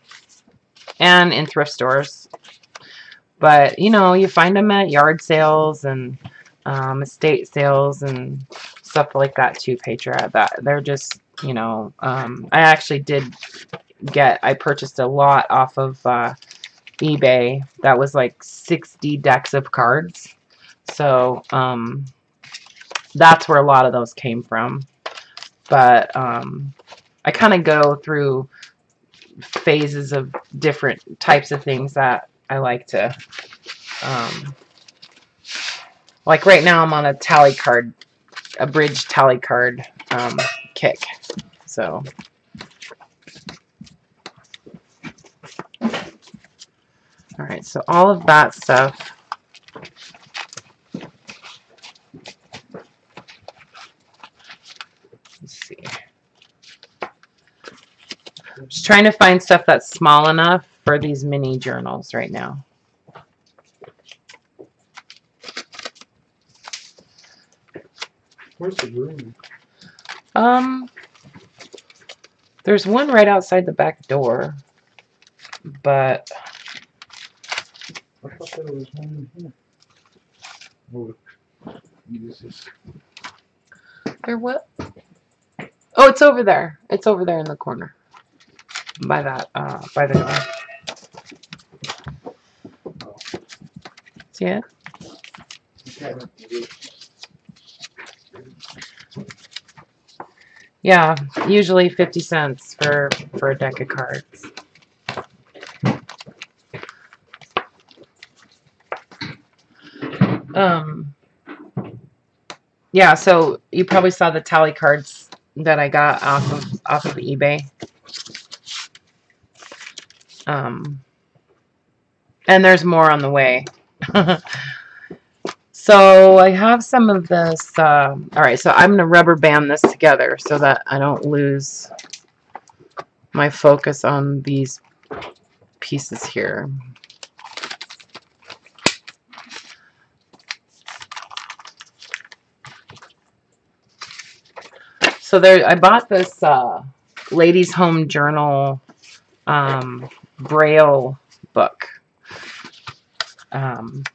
[SPEAKER 2] and in thrift stores. But, you know, you find them at yard sales and estate sales and stuff like that too, Petra. That they're just, you know, I actually I purchased a lot off of eBay that was like 60 decks of cards. So that's where a lot of those came from. But I kind of go through phases of different types of things that I like to like right now I'm on a bridge tally card kick. So all right, so all of that stuff. Let's see. Just trying to find stuff that's small enough for these mini journals right now.
[SPEAKER 1] Where's the room?
[SPEAKER 2] There's one right outside the back door, but
[SPEAKER 1] I thought there was one in here. Oh,
[SPEAKER 2] there what? Oh, it's over there. It's over there in the corner. By that, by the door. See it?
[SPEAKER 1] Okay.
[SPEAKER 2] Yeah, usually 50 cents for a deck of cards. Yeah, so you probably saw the tally cards that I got off of eBay. And there's more on the way. So I have some of this. All right, so I'm going to rubber band this together so that I don't lose my focus on these pieces here. So there, I bought this Ladies' Home Journal Braille book. And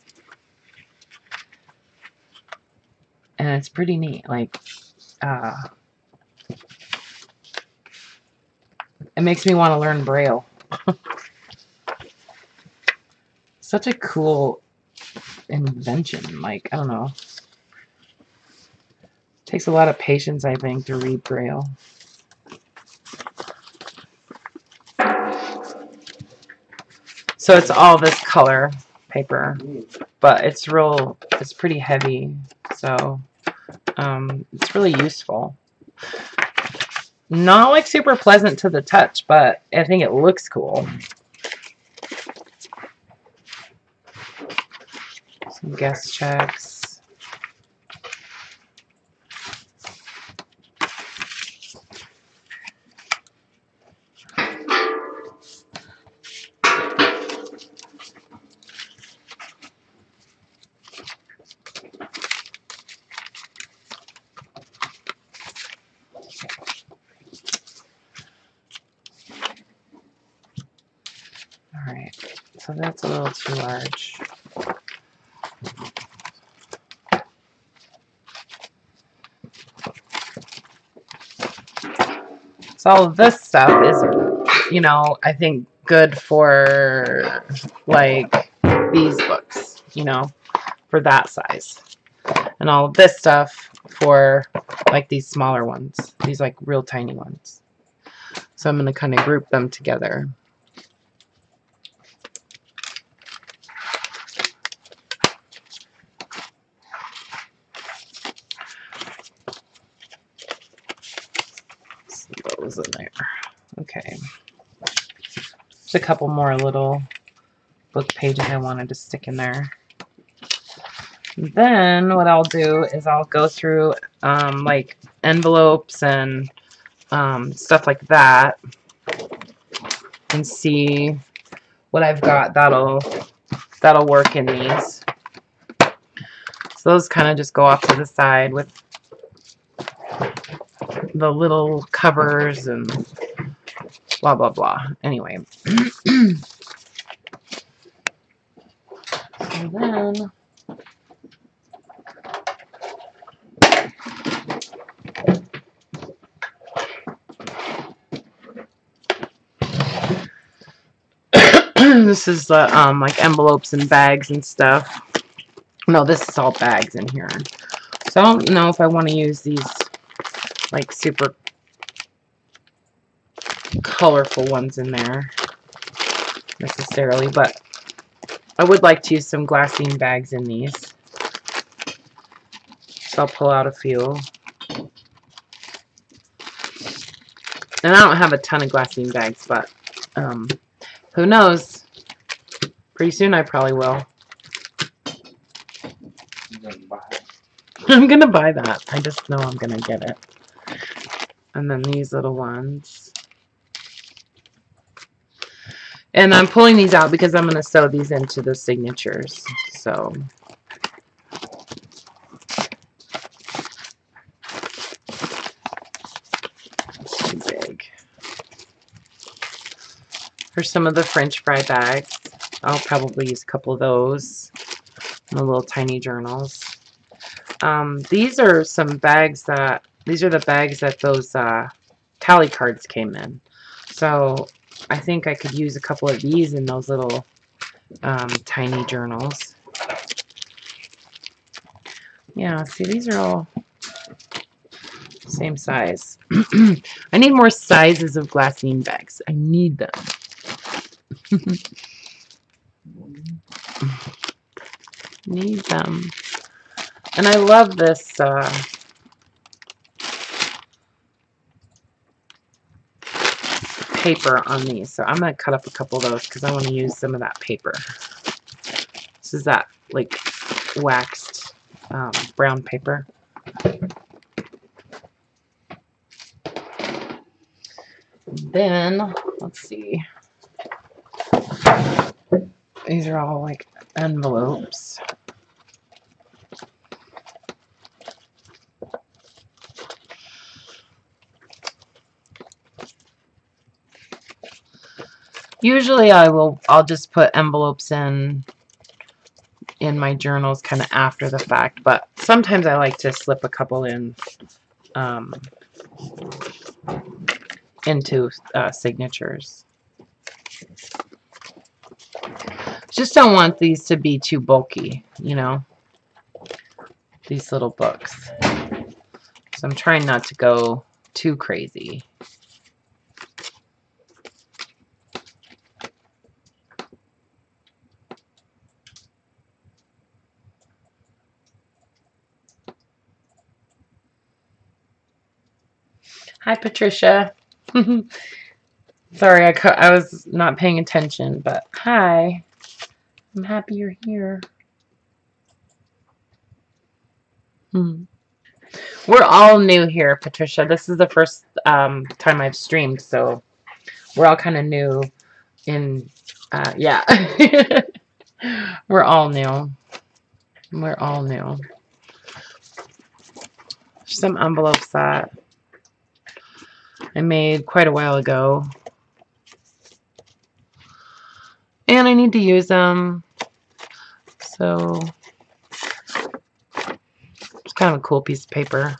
[SPEAKER 2] it's pretty neat. Like, it makes me want to learn Braille. Such a cool invention. Like, I don't know. Takes a lot of patience, I think, to read Braille. So it's all this color paper, but it's pretty heavy, so it's really useful. Not like super pleasant to the touch, but I think it looks cool. Some guest checks. Alright, so that's a little too large. So all of this stuff is, you know, I think good for like these books, you know, for that size. And all of this stuff for like these smaller ones, these like real tiny ones. So I'm going to kind of group them together. Those in there. Okay. Just a couple more little book pages I wanted to stick in there. Then what I'll do is I'll go through like envelopes and stuff like that and see what I've got that'll work in these. So those kind of just go off to the side with the little covers and blah blah blah. Anyway, so then this is the like envelopes and bags and stuff. No, this is all bags in here. So I don't know if I want to use these like super colorful ones in there necessarily, but I would like to use some glassine bags in these. So I'll pull out a few. And I don't have a ton of glassine bags, but who knows? Pretty soon I probably will. I'm gonna buy that. I just know I'm gonna get it. And then these little ones. And I'm pulling these out because I'm gonna sew these into the signatures. So it's too big. Here's some of the French fry bags. I'll probably use a couple of those. And the little tiny journals. These are some bags that, these are the bags that those tally cards came in. So I think I could use a couple of these in those little tiny journals. Yeah, see, these are all same size. I need more sizes of glassine bags. I need them. Need them. And I love this paper on these. So I'm going to cut up a couple of those because I want to use some of that paper. This is that like waxed brown paper. Then, let's see. These are all like envelopes. Usually I'll just put envelopes in my journals kind of after the fact, but sometimes I like to slip a couple in into signatures. Just don't want these to be too bulky, you know, these little books. So I'm trying not to go too crazy. Hi, Patricia. Sorry, I was not paying attention, but hi. I'm happy you're here. We're all new here, Patricia. This is the first time I've streamed, so we're all kind of new in, yeah. We're all new. We're all new. Some envelopes that I made quite a while ago. And I need to use them. So it's kind of a cool piece of paper.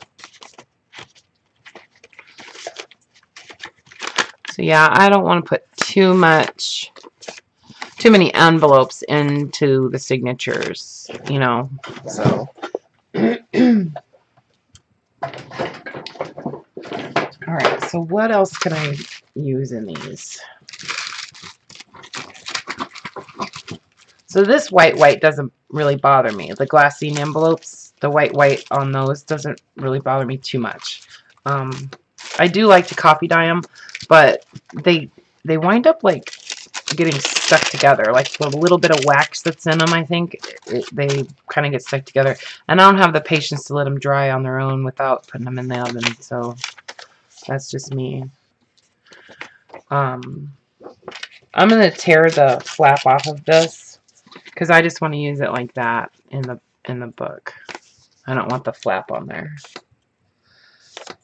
[SPEAKER 2] So yeah, I don't want to put too many envelopes into the signatures, you know. So all right, so what else can I use in these? So this white doesn't really bother me. The glassine envelopes, the white on those doesn't really bother me too much. I do like to copy dye them, but they wind up like getting stuck together. Like the little bit of wax that's in them, I think, they kind of get stuck together. And I don't have the patience to let them dry on their own without putting them in the oven. So that's just me. I'm going to tear the flap off of this because I just want to use it like that in the book. I don't want the flap on there.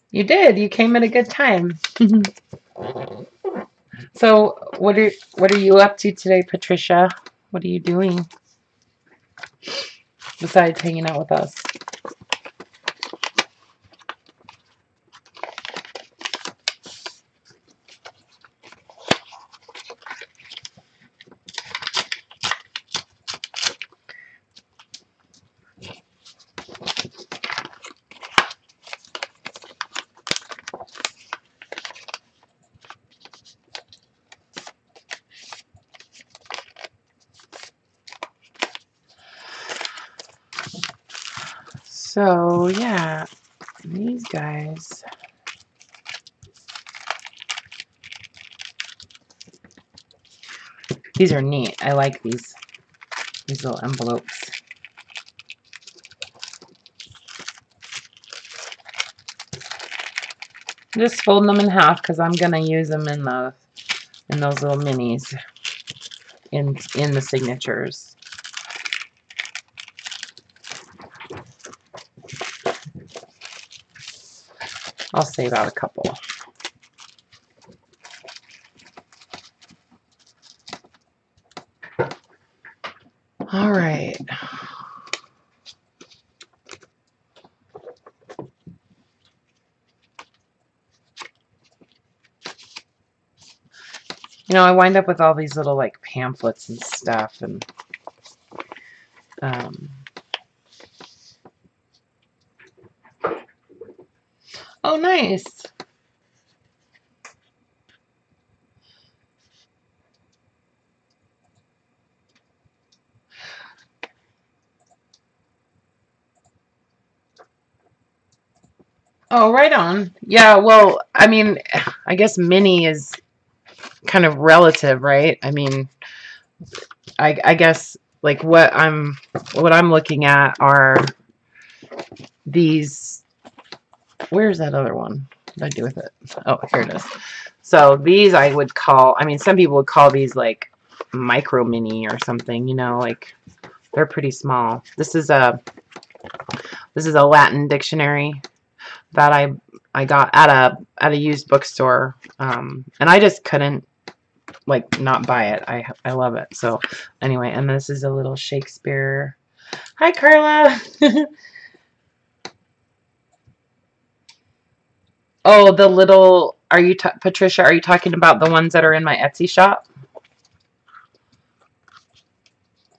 [SPEAKER 2] You did. You came at a good time. So what are you up to today, Patricia? What are you doing besides hanging out with us? So yeah, these guys. These are neat. I like these little envelopes. I'm just folding them in half because I'm gonna use them in those little minis in the signatures. I'll save out a couple. All right. You know, I wind up with all these little like pamphlets and stuff, and oh, nice. Oh, right on. Yeah, well, I mean, I guess mini is kind of relative, right? I mean, I guess like what I'm looking at are these. Where's that other one? What did I do with it? Oh, here it is. So these I would call, I mean, some people would call these like micro mini or something, you know, like they're pretty small. This is a Latin dictionary that I got at a used bookstore, and I just couldn't like not buy it. I love it. So anyway, and this is a little Shakespeare. Hi, Carla. Oh, the little, are you, Patricia, are you talking about the ones that are in my Etsy shop?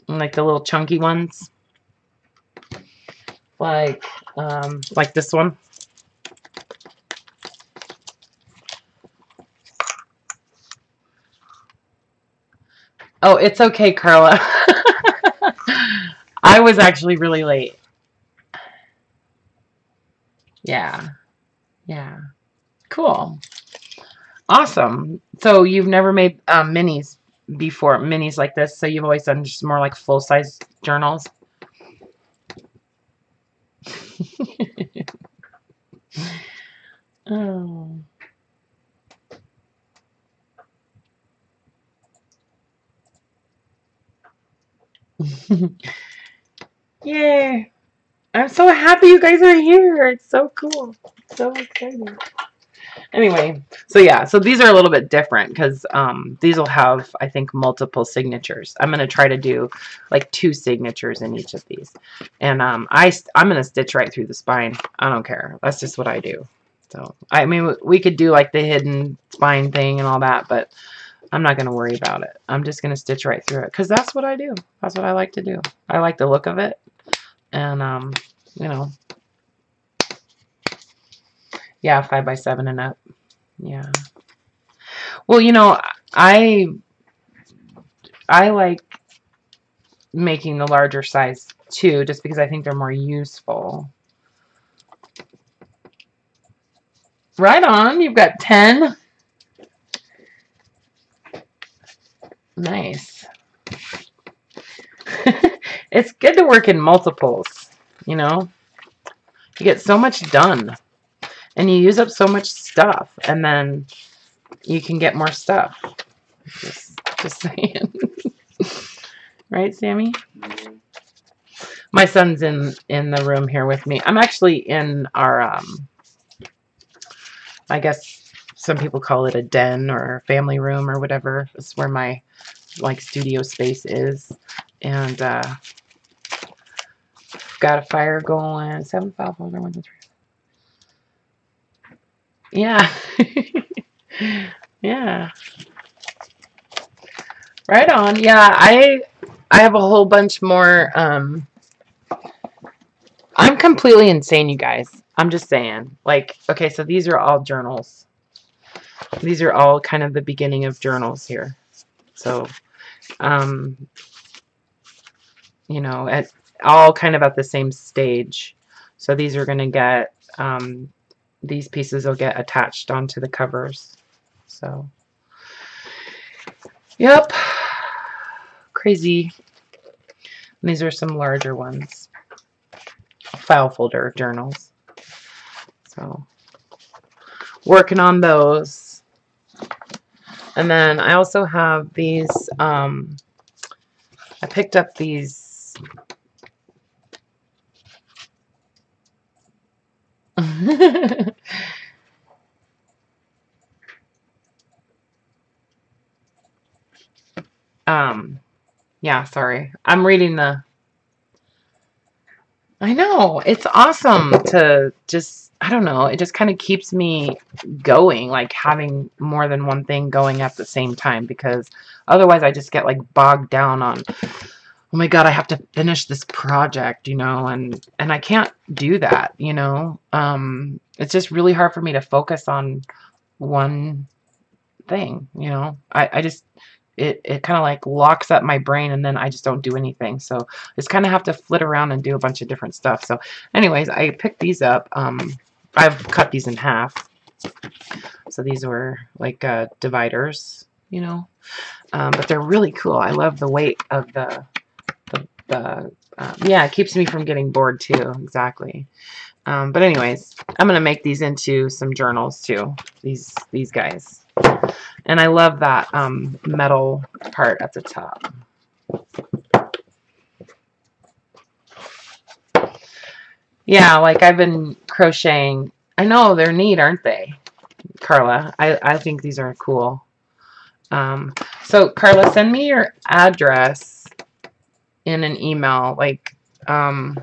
[SPEAKER 2] Like the little chunky ones? Like this one? Oh, it's okay, Carla. I was actually really late. Yeah. Yeah. Cool. Awesome. So you've never made minis before, minis like this. So you've always done just more like full-size journals. Oh. Yay. I'm so happy you guys are here. It's so cool. So exciting. Anyway, so yeah, so these are a little bit different because these will have, I think, multiple signatures. I'm going to try to do like 2 signatures in each of these. And I'm going to stitch right through the spine. I don't care. That's just what I do. So, I mean, we could do like the hidden spine thing and all that, but I'm not going to worry about it. I'm just going to stitch right through it because that's what I do. That's what I like to do. I like the look of it. And, you know, yeah, 5x7 and up. Yeah. Well, you know, I like making the larger size too, just because I think they're more useful. Right on. You've got 10. Nice. It's good to work in multiples, you know. You get so much done. And you use up so much stuff. And then you can get more stuff. Just saying. Right, Sammy? My son's in the room here with me. I'm actually in our, I guess some people call it a den or family room or whatever. It's where my like studio space is. And got a fire going. 7, 5, 4, 1, 2, 3. Yeah. Yeah. Right on. Yeah, I have a whole bunch more. I'm completely insane, you guys. I'm just saying. Like, okay, so these are all journals. These are all kind of the beginning of journals here. So, you know, at all kind of at the same stage. So these are going to get, these pieces will get attached onto the covers. So, yep. Crazy. And these are some larger ones. File folder journals. So, working on those. And then I also have these, I picked up these. Yeah, sorry. I'm reading the, I know, it's awesome to just, I don't know, it just kind of keeps me going, like having more than one thing going at the same time, because otherwise I just get like bogged down on, oh my God, I have to finish this project, you know, and I can't do that, you know. It's just really hard for me to focus on one thing, you know. I just, it kind of like locks up my brain and then I just don't do anything. So I just kind of have to flit around and do a bunch of different stuff. So anyways, I picked these up. I've cut these in half. So these were like dividers, you know. But they're really cool. I love the weight of the yeah, it keeps me from getting bored too. Exactly. But anyways, I'm going to make these into some journals too. These guys. And I love that metal part at the top. Yeah, like I've been crocheting. I know, they're neat, aren't they, Carla? I think these are cool. So Carla, send me your address in an email, like, and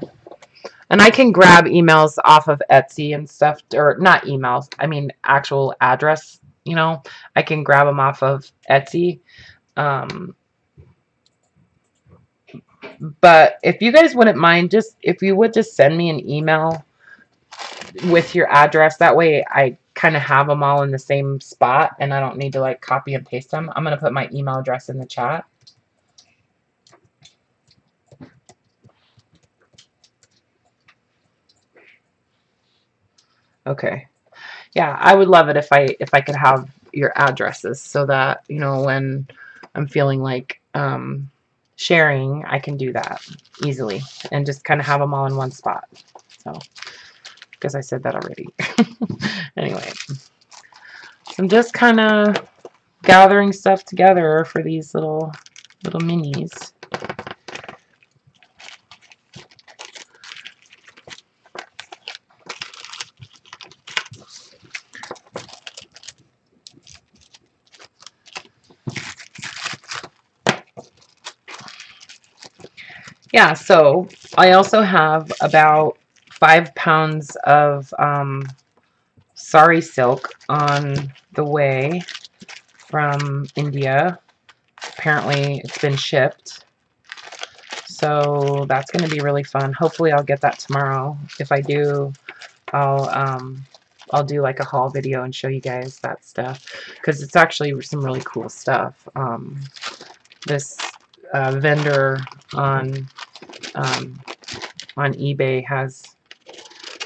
[SPEAKER 2] I can grab emails off of Etsy and stuff, or not emails, I mean actual address, you know, I can grab them off of Etsy. But if you guys wouldn't mind, just if you would just send me an email with your address, that way I kind of have them all in the same spot and I don't need to like copy and paste them. I'm going to put my email address in the chat. Okay. Yeah, I would love it if I could have your addresses so that, you know, when I'm feeling like sharing, I can do that easily and just kind of have them all in one spot. So, because I said that already. Anyway, I'm just kind of gathering stuff together for these little minis. Yeah, so I also have about 5 pounds of sari silk on the way from India. Apparently it's been shipped. So that's going to be really fun. Hopefully I'll get that tomorrow. If I do, I'll do like a haul video and show you guys that stuff because it's actually some really cool stuff. This vendor um, on eBay has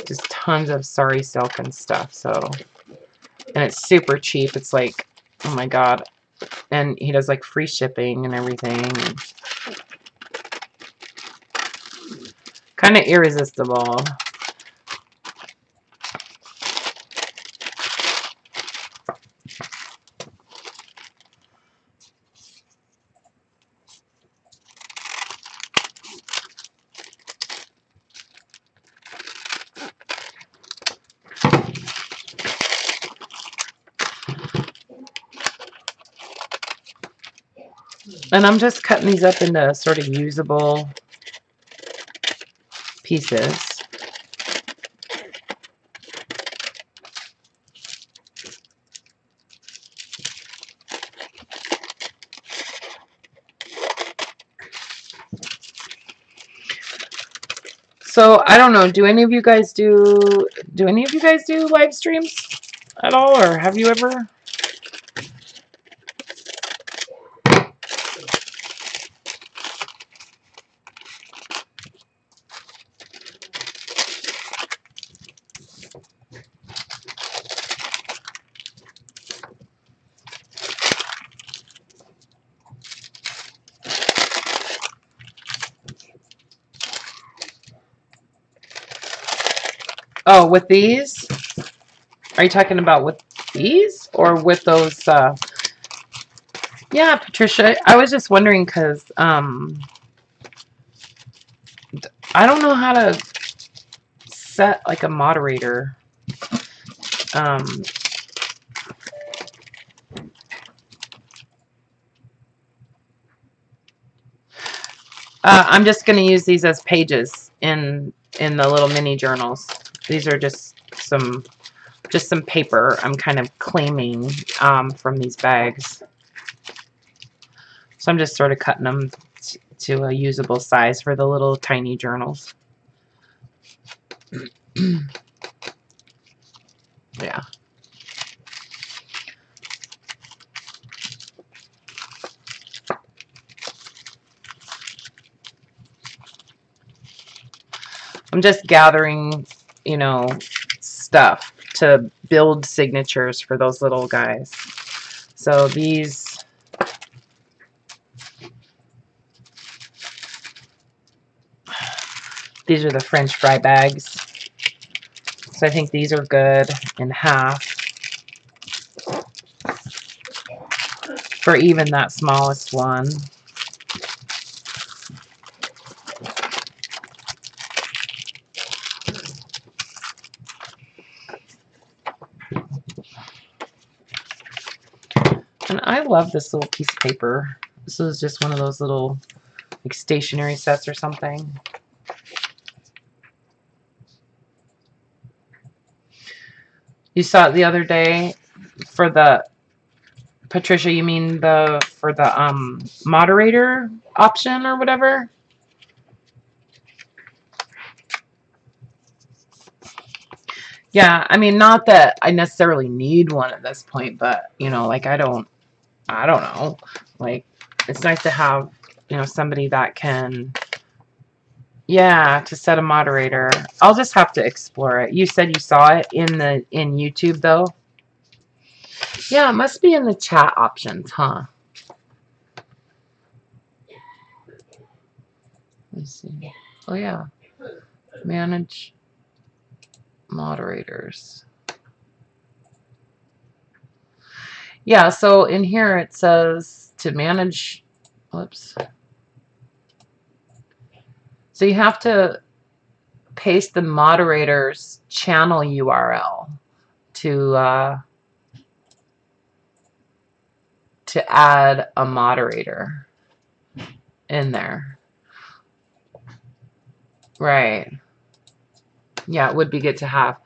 [SPEAKER 2] just tons of sari silk and stuff. So, and it's super cheap. It's like, oh my god. And he does like free shipping and everything. Kind of irresistible. And I'm just cutting these up into sort of usable pieces. So I don't know. Do any of you guys do live streams at all, or have you ever? Oh, with these? Are you talking about with these or with those? Yeah, Patricia. I was just wondering because I don't know how to set like a moderator. Um, I'm just going to use these as pages in the little mini journals. These are just some paper I'm kind of claiming from these bags. So I'm just sort of cutting them to a usable size for the little tiny journals. Yeah. I'm just gathering, you know, stuff to build signatures for those little guys. So these are the French fry bags. So I think these are good in half for even that smallest one. And I love this little piece of paper. This is just one of those little like stationery sets or something. You saw it the other day for the Patricia, you mean for the moderator option or whatever? Yeah, I mean, not that I necessarily need one at this point, but you know, like I don't know. Like it's nice to have, you know, somebody that can Yeah, to set a moderator. I'll just have to explore it. You said you saw it in YouTube though? Yeah, it must be in the chat options, huh? Let's see. Oh yeah. Manage moderators. Yeah, so in here it says to manage, whoops. So you have to paste the moderator's channel URL to add a moderator in there. Right. Yeah, it would be good to have.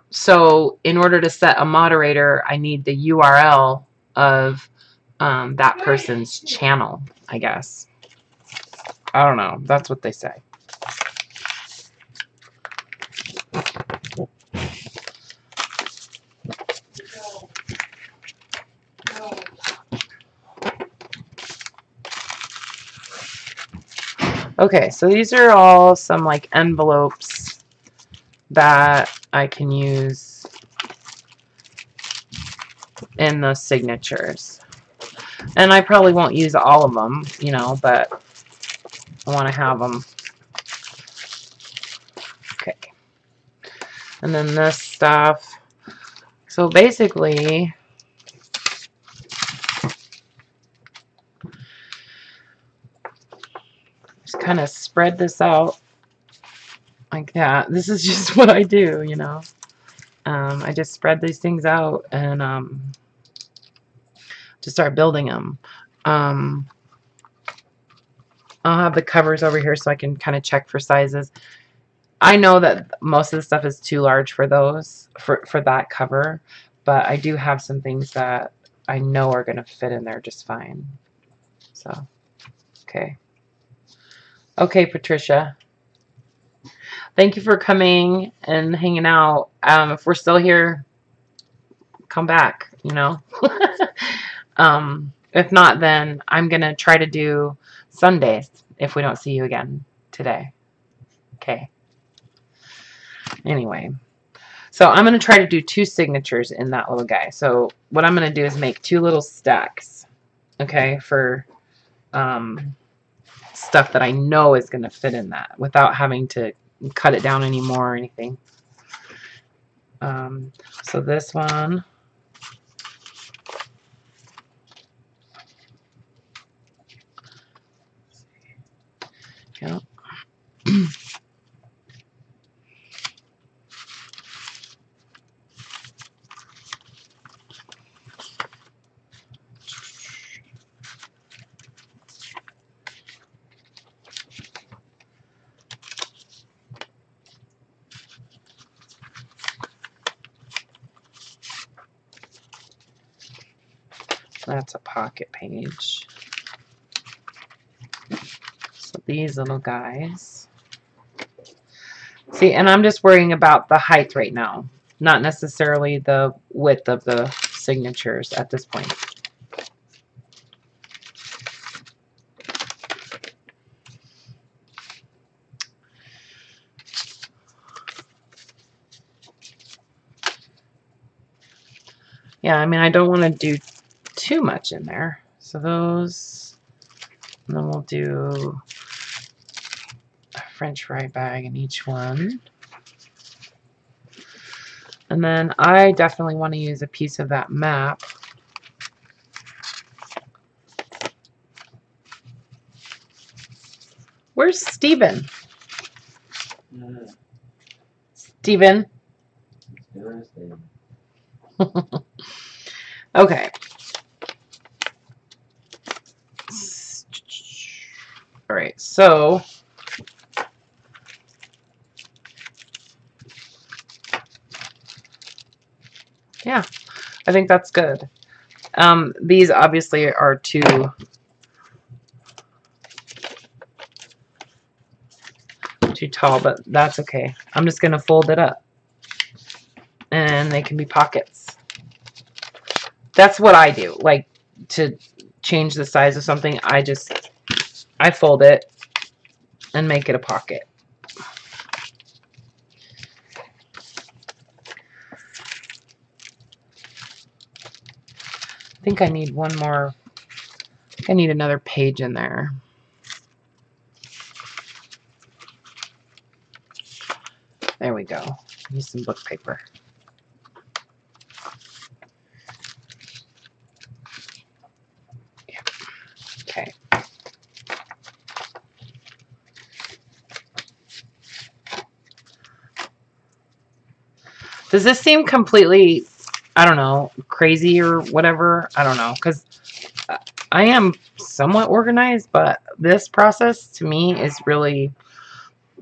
[SPEAKER 2] So in order to set a moderator, I need the URL of that person's channel, I guess. I don't know. That's what they say. Okay, so these are all some like envelopes that I can use in the signatures. And I probably won't use all of them, you know, but I want to have them. Okay. And then this stuff. So basically, just kind of spread this out like that. This is just what I do, you know. I just spread these things out and to start building them. I'll have the covers over here so I can kind of check for sizes. I know that most of the stuff is too large for those, for that cover, but I do have some things that I know are going to fit in there just fine. So, okay. Okay, Patricia. Thank you for coming and hanging out. If we're still here, come back, you know. If not, then I'm going to try to do Sundays if we don't see you again today. Okay. Anyway. So I'm going to try to do 2 signatures in that little guy. So what I'm going to do is make 2 little stacks, okay, for stuff that I know is going to fit in that without having to cut it down anymore or anything. So this one. Yep. That's a pocket page. So these little guys. See, and I'm just worrying about the height right now, not necessarily the width of the signatures at this point. Yeah, I mean, I don't want to do too much in there. So those, and then we'll do a French fry bag in each one. And then I definitely want to use a piece of that map. Where's Steven? Steven? Okay. All right, so yeah, I think that's good. These obviously are too tall, but that's okay. I'm just gonna fold it up and they can be pockets. That's what I do. Like, to change the size of something, I fold it and make it a pocket. I think I need one more. I need another page in there. There we go. Use some book paper. Yeah. Okay. Does this seem completely, I don't know, crazy or whatever? I don't know, because I am somewhat organized, but this process to me is really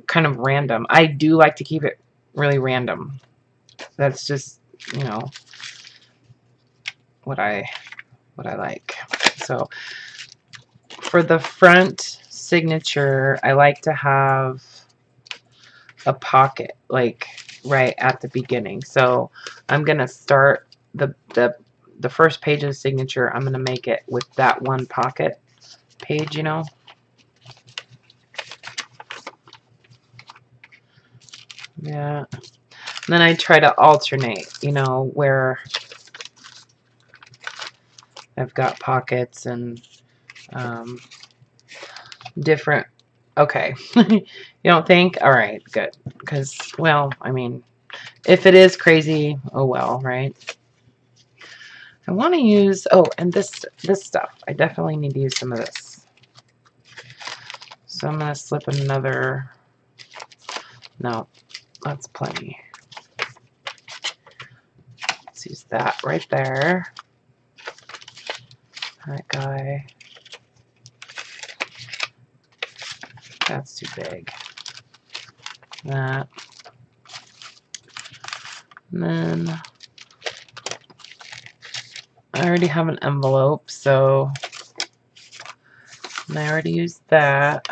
[SPEAKER 2] kind of random. I do like to keep it really random. That's just, you know, what I like. So for the front signature, I like to have a pocket like right at the beginning. So I'm gonna start the first page of the signature. I'm gonna make it with that one pocket page, you know. Yeah. And then I try to alternate, you know, where I've got pockets and different. Okay. You don't think? All right, good. Because, well, I mean, if it is crazy, oh well, right? I want to use, oh, and this stuff. I definitely need to use some of this. So I'm going to slip another, no, that's plenty. Let's use that right there. That guy. That's too big. That. And then I already have an envelope, so I already used that.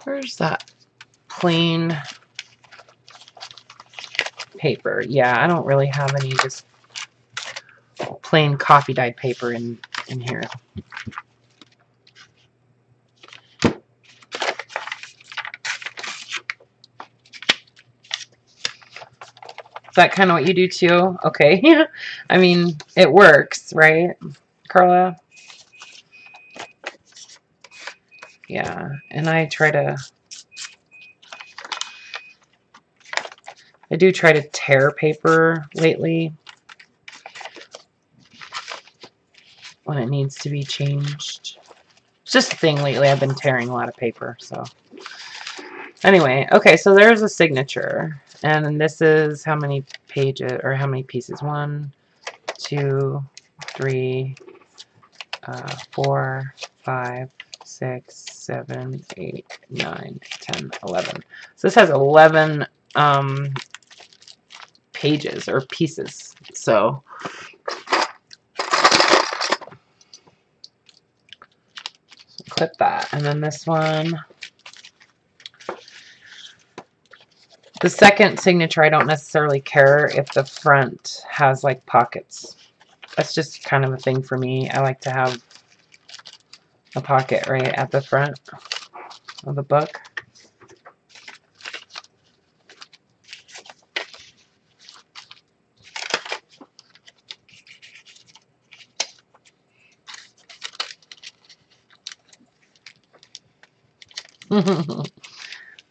[SPEAKER 2] Where's that plain paper? Yeah, I don't really have any just plain coffee dyed paper in here. Is that kind of what you do too? Okay. I mean, it works, right, Carla? Yeah, and I do try to tear paper lately when it needs to be changed. It's just a thing lately. I've been tearing a lot of paper, so. Anyway, okay, so there's a signature. And this is how many pages, or how many pieces? 1, 2, 3, 4, 5, 6, 7, 8, 9, 10, 11. So this has 11 pages or pieces. So clip that. And then this one. The second signature, I don't necessarily care if the front has like pockets. That's just kind of a thing for me. I like to have a pocket right at the front of the book.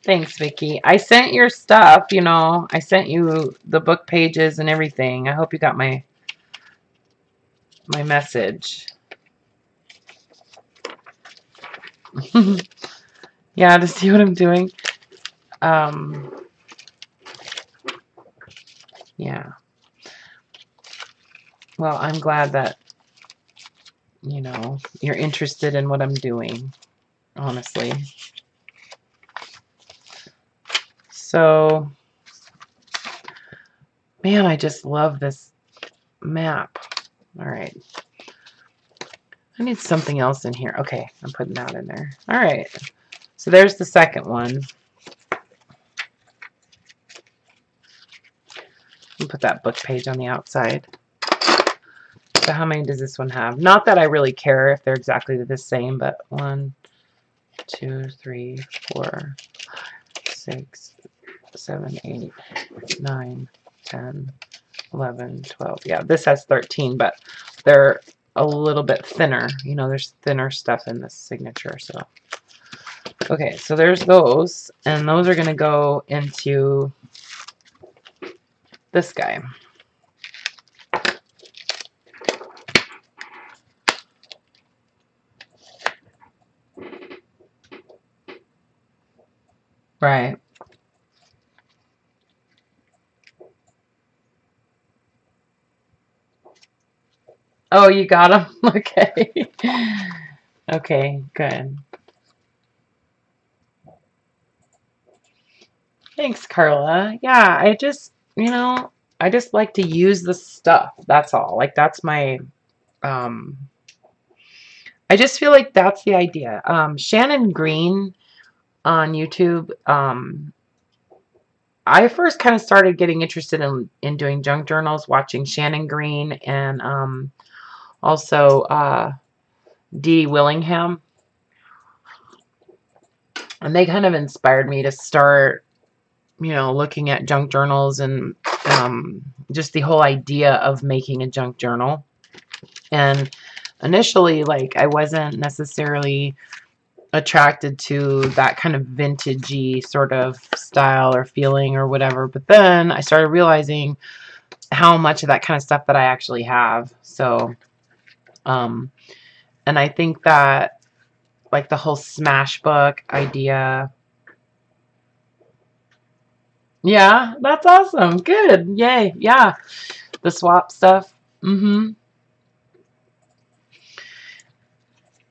[SPEAKER 2] Thanks, Vicki. I sent your stuff, you know. I sent you the book pages and everything. I hope you got my message. Yeah, to see what I'm doing. Yeah. Well, I'm glad that, you know, you're interested in what I'm doing, honestly. So, man, I just love this map. All right. I need something else in here. Okay, I'm putting that in there. All right. So there's the second one. Put that book page on the outside. So how many does this one have? Not that I really care if they're exactly the same, but 1, 2, 3, 4, 6, 7, 8, 9, 10, 11, 12. Yeah, this has 13, but they're a little bit thinner. You know, there's thinner stuff in this signature. So, okay, so there's those, and those are going to go into this guy. Right. Oh, you got them? Okay. Okay, good. Thanks, Carla. Yeah, I just, I just like to use the stuff. That's all. Like, that's my, um, I just feel like that's the idea. Shannon Green on YouTube, I first kind of started getting interested in doing junk journals, watching Shannon Green and also Dee Willingham. And they kind of inspired me to start, looking at junk journals and just the whole idea of making a junk journal. And initially, like, I wasn't necessarily attracted to that kind of vintagey sort of style or feeling or whatever. But then I started realizing how much of that kind of stuff that I actually have. So, and I think that, like, the whole smash book idea. Yeah, that's awesome. Good. Yay. Yeah. The swap stuff. Mm-hmm.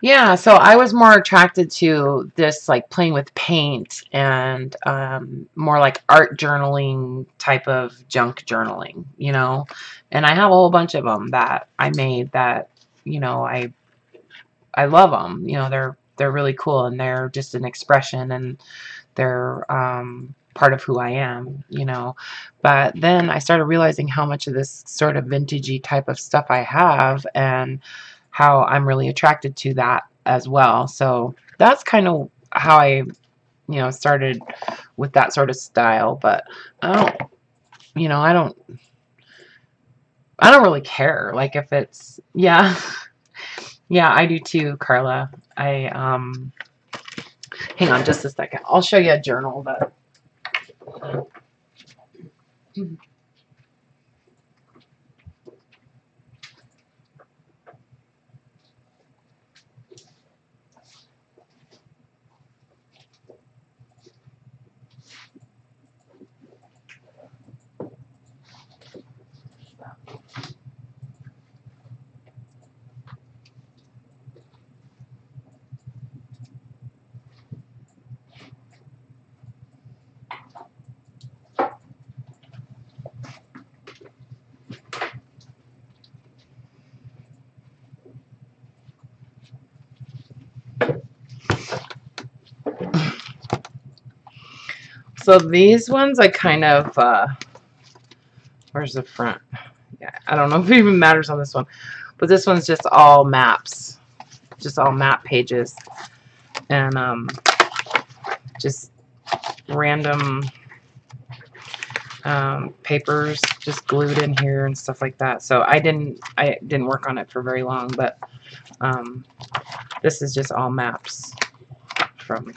[SPEAKER 2] Yeah, so I was more attracted to this, like, playing with paint and more like art journaling type of junk journaling, And I have a whole bunch of them that I made that, I love them. They're really cool, and they're just an expression, and they're part of who I am, But then I started realizing how much of this sort of vintagey type of stuff I have, and how I'm really attracted to that as well. So that's kind of how I, started with that sort of style. But I don't, I don't really care. Like, if it's, yeah, yeah, I do too, Carla. Hang on just a second. I'll show you a journal that. So these ones I kind of, where's the front? Yeah, I don't know if it even matters on this one, but this one's just all maps, just all map pages, and just random papers just glued in here and stuff like that. So I didn't work on it for very long, but this is just all maps from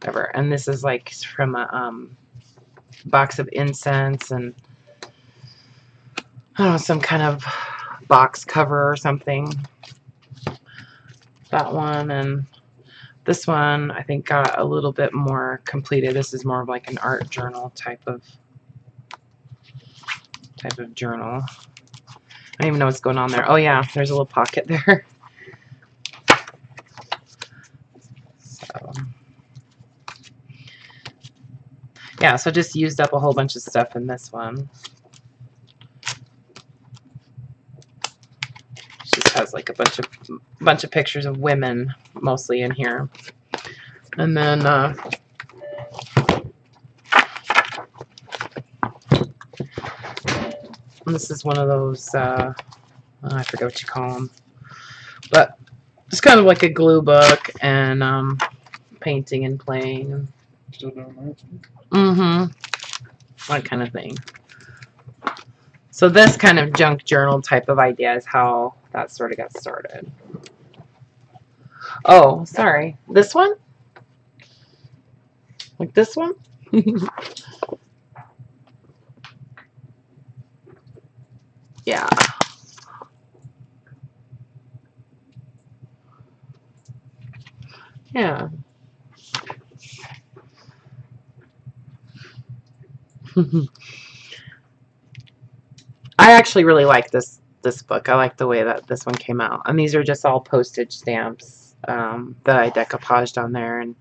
[SPEAKER 2] whatever, and this is like from a box of incense, and I don't know, some kind of box cover or something. That one, and this one I think got a little bit more completed. This is more of like an art journal type of journal. I don't even know what's going on there. Oh yeah, there's a little pocket there. So yeah, so just used up a whole bunch of stuff in this one. It just has like a bunch of pictures of women mostly in here. And then this is one of those I forget what you call them, but it's kind of like a glue book and painting and playing.
[SPEAKER 1] Still doing that.
[SPEAKER 2] Mm-hmm. That kind of thing. So this kind of junk journal type of idea is how that sort of got started. Oh, sorry. This one? Like this one? Yeah. Yeah. I actually really like this book. I like the way that this one came out. And these are just all postage stamps that I decoupaged on there and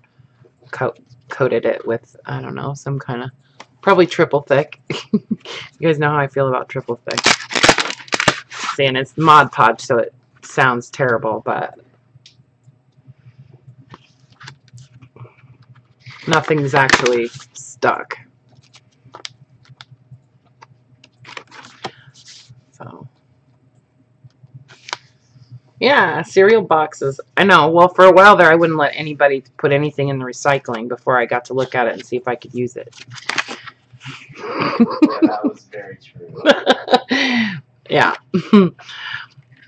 [SPEAKER 2] coated it with, I don't know, some kind of, probably triple thick. You guys know how I feel about triple thick. Saying it's Mod Podge, so it sounds terrible, but nothing's actually stuck. So, yeah, cereal boxes. I know. Well, for a while there, I wouldn't let anybody put anything in the recycling before I got to look at it and see if I could use it.
[SPEAKER 3] Yeah, that was very true.
[SPEAKER 2] Yeah.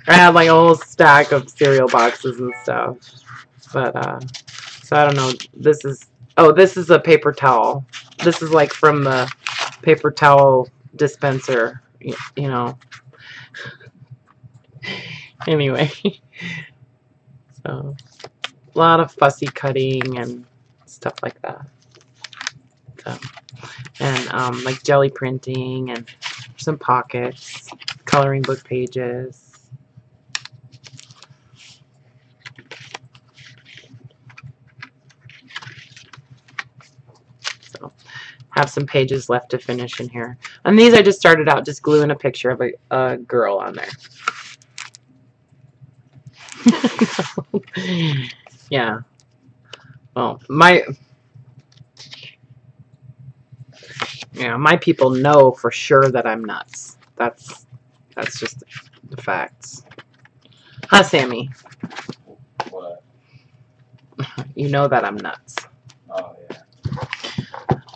[SPEAKER 2] I had like a whole stack of cereal boxes and stuff. But, so I don't know. This is a paper towel. This is like from the paper towel dispenser, you know. Anyway. So, a lot of fussy cutting and stuff like that. So, and like jelly printing and some pockets, coloring book pages. So, have some pages left to finish in here. And these I just started out just gluing a picture of a girl on there. Yeah. Well, my people know for sure that I'm nuts. That's just the facts. Huh, Sammy?
[SPEAKER 3] What?
[SPEAKER 2] You know that I'm nuts.
[SPEAKER 3] Oh, yeah.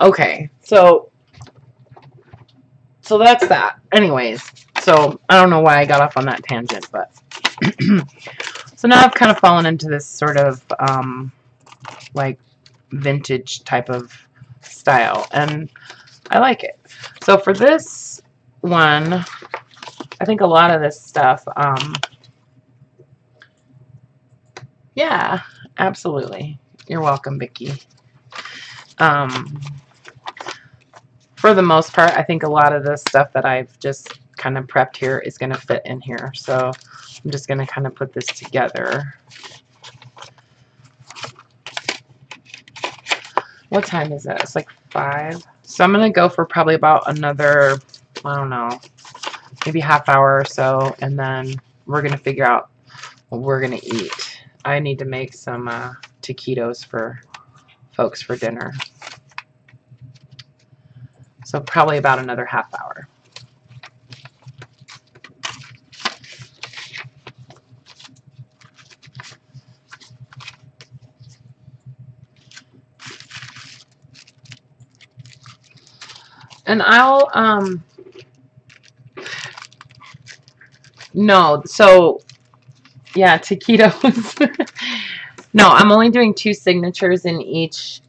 [SPEAKER 2] Okay, so that's that. Anyways, so I don't know why I got off on that tangent, but so now I've kind of fallen into this sort of like vintage type of style, and I like it. So for this one, I think a lot of this stuff, yeah, absolutely. You're welcome, Vicky. For the most part, I think a lot of the stuff that I've just kind of prepped here is going to fit in here. So I'm just going to kind of put this together. What time is it? It's like 5. So I'm going to go for probably about another, I don't know, maybe half hour or so. And then we're going to figure out what we're going to eat. I need to make some taquitos for folks for dinner. So probably about another half hour. And I'll, no, so, yeah, taquitos. No, I'm only doing 2 signatures in each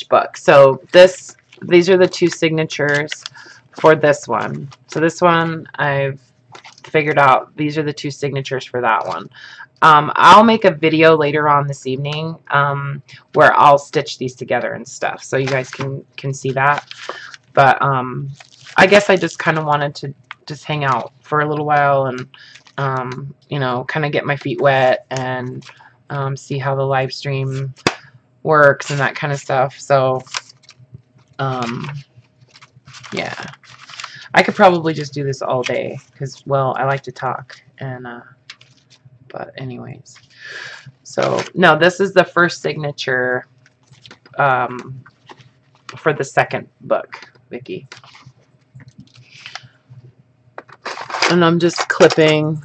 [SPEAKER 2] book. So these are the 2 signatures for this one. So this one I've figured out these are the 2 signatures for that one. I'll make a video later on this evening where I'll stitch these together and stuff, so you guys can see that. But I guess I just kind of wanted to just hang out for a little while and you know, kind of get my feet wet and see how the live stream works and that kind of stuff. So yeah, I could probably just do this all day because, well, I like to talk. And but anyways, so no, this is the first signature for the second book, Vicky. And I'm just clipping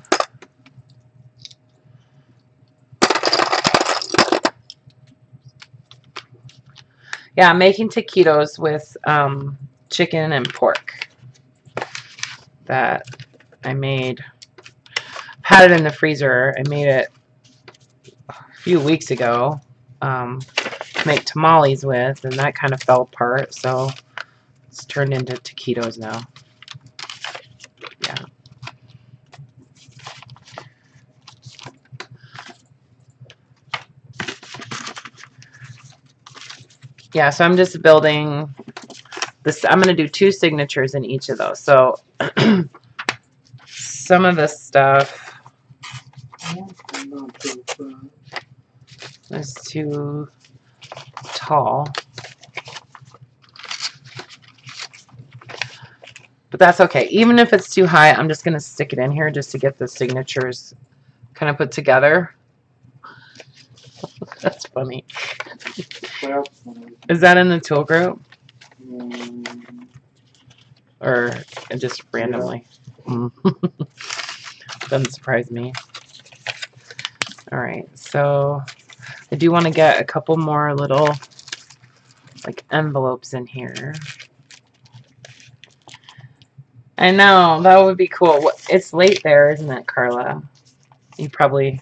[SPEAKER 2] Yeah, I'm making taquitos with chicken and pork that I made. Had it in the freezer. I made it a few weeks ago to make tamales with, and that kind of fell apart. So it's turned into taquitos now. Yeah. Yeah, so I'm just building this. I'm going to do 2 signatures in each of those. So some of this stuff is too tall. But that's okay. Even if it's too high, I'm just going to stick it in here just to get the signatures kind of put together. That's funny. Is that in the tool group? Or just randomly? Yeah. Doesn't surprise me. Alright, so I do want to get a couple more little like envelopes in here. I know, that would be cool. It's late there, isn't it, Carla? You probably...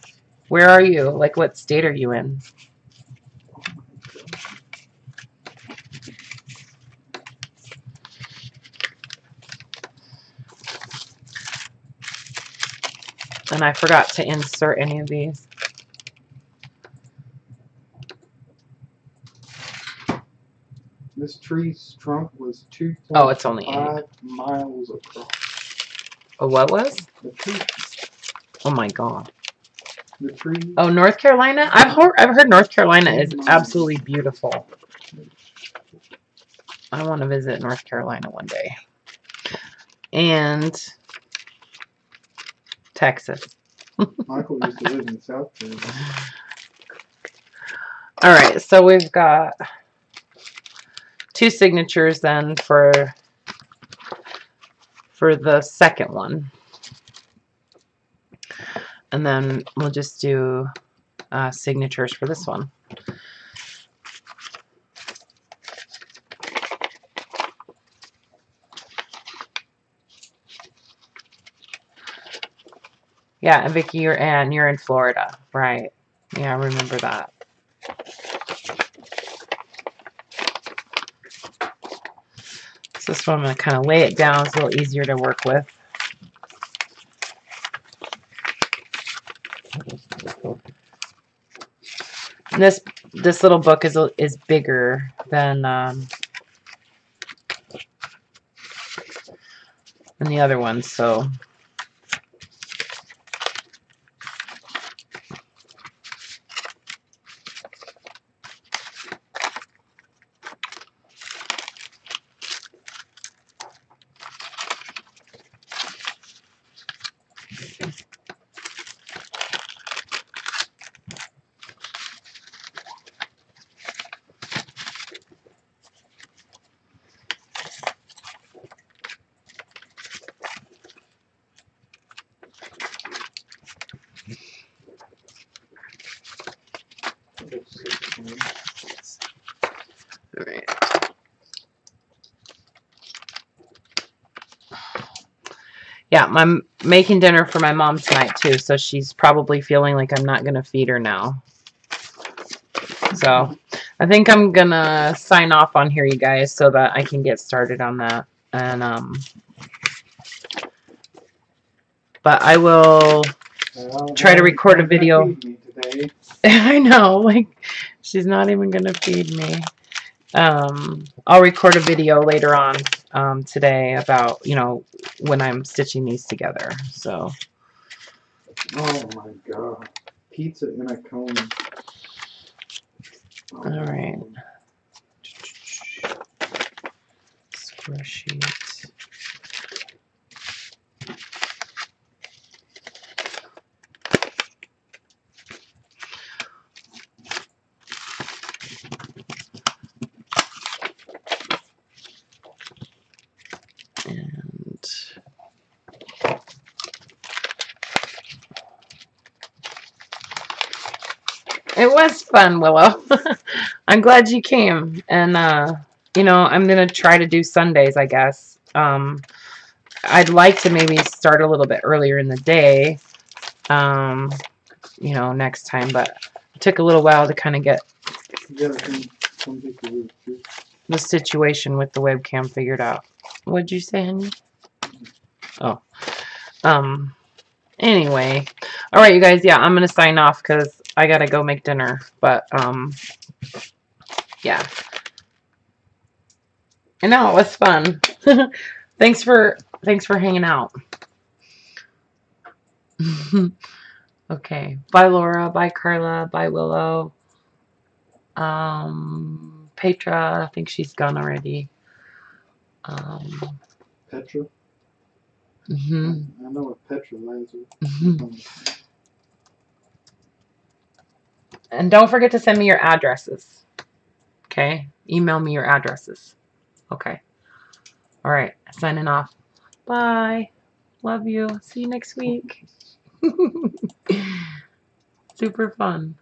[SPEAKER 2] Where are you? Like, what state are you in? And I forgot to insert any of these.
[SPEAKER 1] This tree's trunk was 2.5
[SPEAKER 2] Oh, it's only 8
[SPEAKER 1] miles across.
[SPEAKER 2] Oh, what was?
[SPEAKER 1] The tree.
[SPEAKER 2] Oh my god.
[SPEAKER 1] The tree.
[SPEAKER 2] Oh, North Carolina? I've heard North Carolina is absolutely beautiful. I want to visit North Carolina one day. And Texas.
[SPEAKER 1] Michael used to live in South Carolina.
[SPEAKER 2] All right, so we've got 2 signatures then for the second one. And then we'll just do signatures for this one. Yeah, and Vicky, you're in Florida, right? Yeah, I remember that. So this one I'm going to kind of lay it down. It's a little easier to work with. And this little book is bigger than the other one, so all right. Yeah, I'm making dinner for my mom tonight too, so she's probably feeling like I'm not gonna feed her now. So I think I'm gonna sign off on here, you guys, so that I can get started on that. And but I will try to record a video. I know, like she's not even gonna feed me. I'll record a video later on today about, when I'm stitching these together. So.
[SPEAKER 1] Oh my god. Pizza in a cone. Oh,
[SPEAKER 2] all right. Square sheet. And it was fun, Willow. I'm glad you came. And, you know, I'm going to try to do Sundays, I guess. I'd like to maybe start a little bit earlier in the day, you know, next time. But it took a little while to kind of get the situation with the webcam figured out. What'd you say, honey? Oh. Anyway. All right, you guys. Yeah, I'm going to sign off because I got to go make dinner. But, yeah. I know, it was fun. Thanks for hanging out. Okay. Bye, Laura. Bye, Carla. Bye, Willow. Petra, I think she's gone already.
[SPEAKER 1] Petra?
[SPEAKER 2] Mm-hmm.
[SPEAKER 1] I know what Petra lands with.
[SPEAKER 2] Mm-hmm. And don't forget to send me your addresses. Okay? Email me your addresses. Okay. All right. Signing off. Bye. Love you. See you next week. Super fun.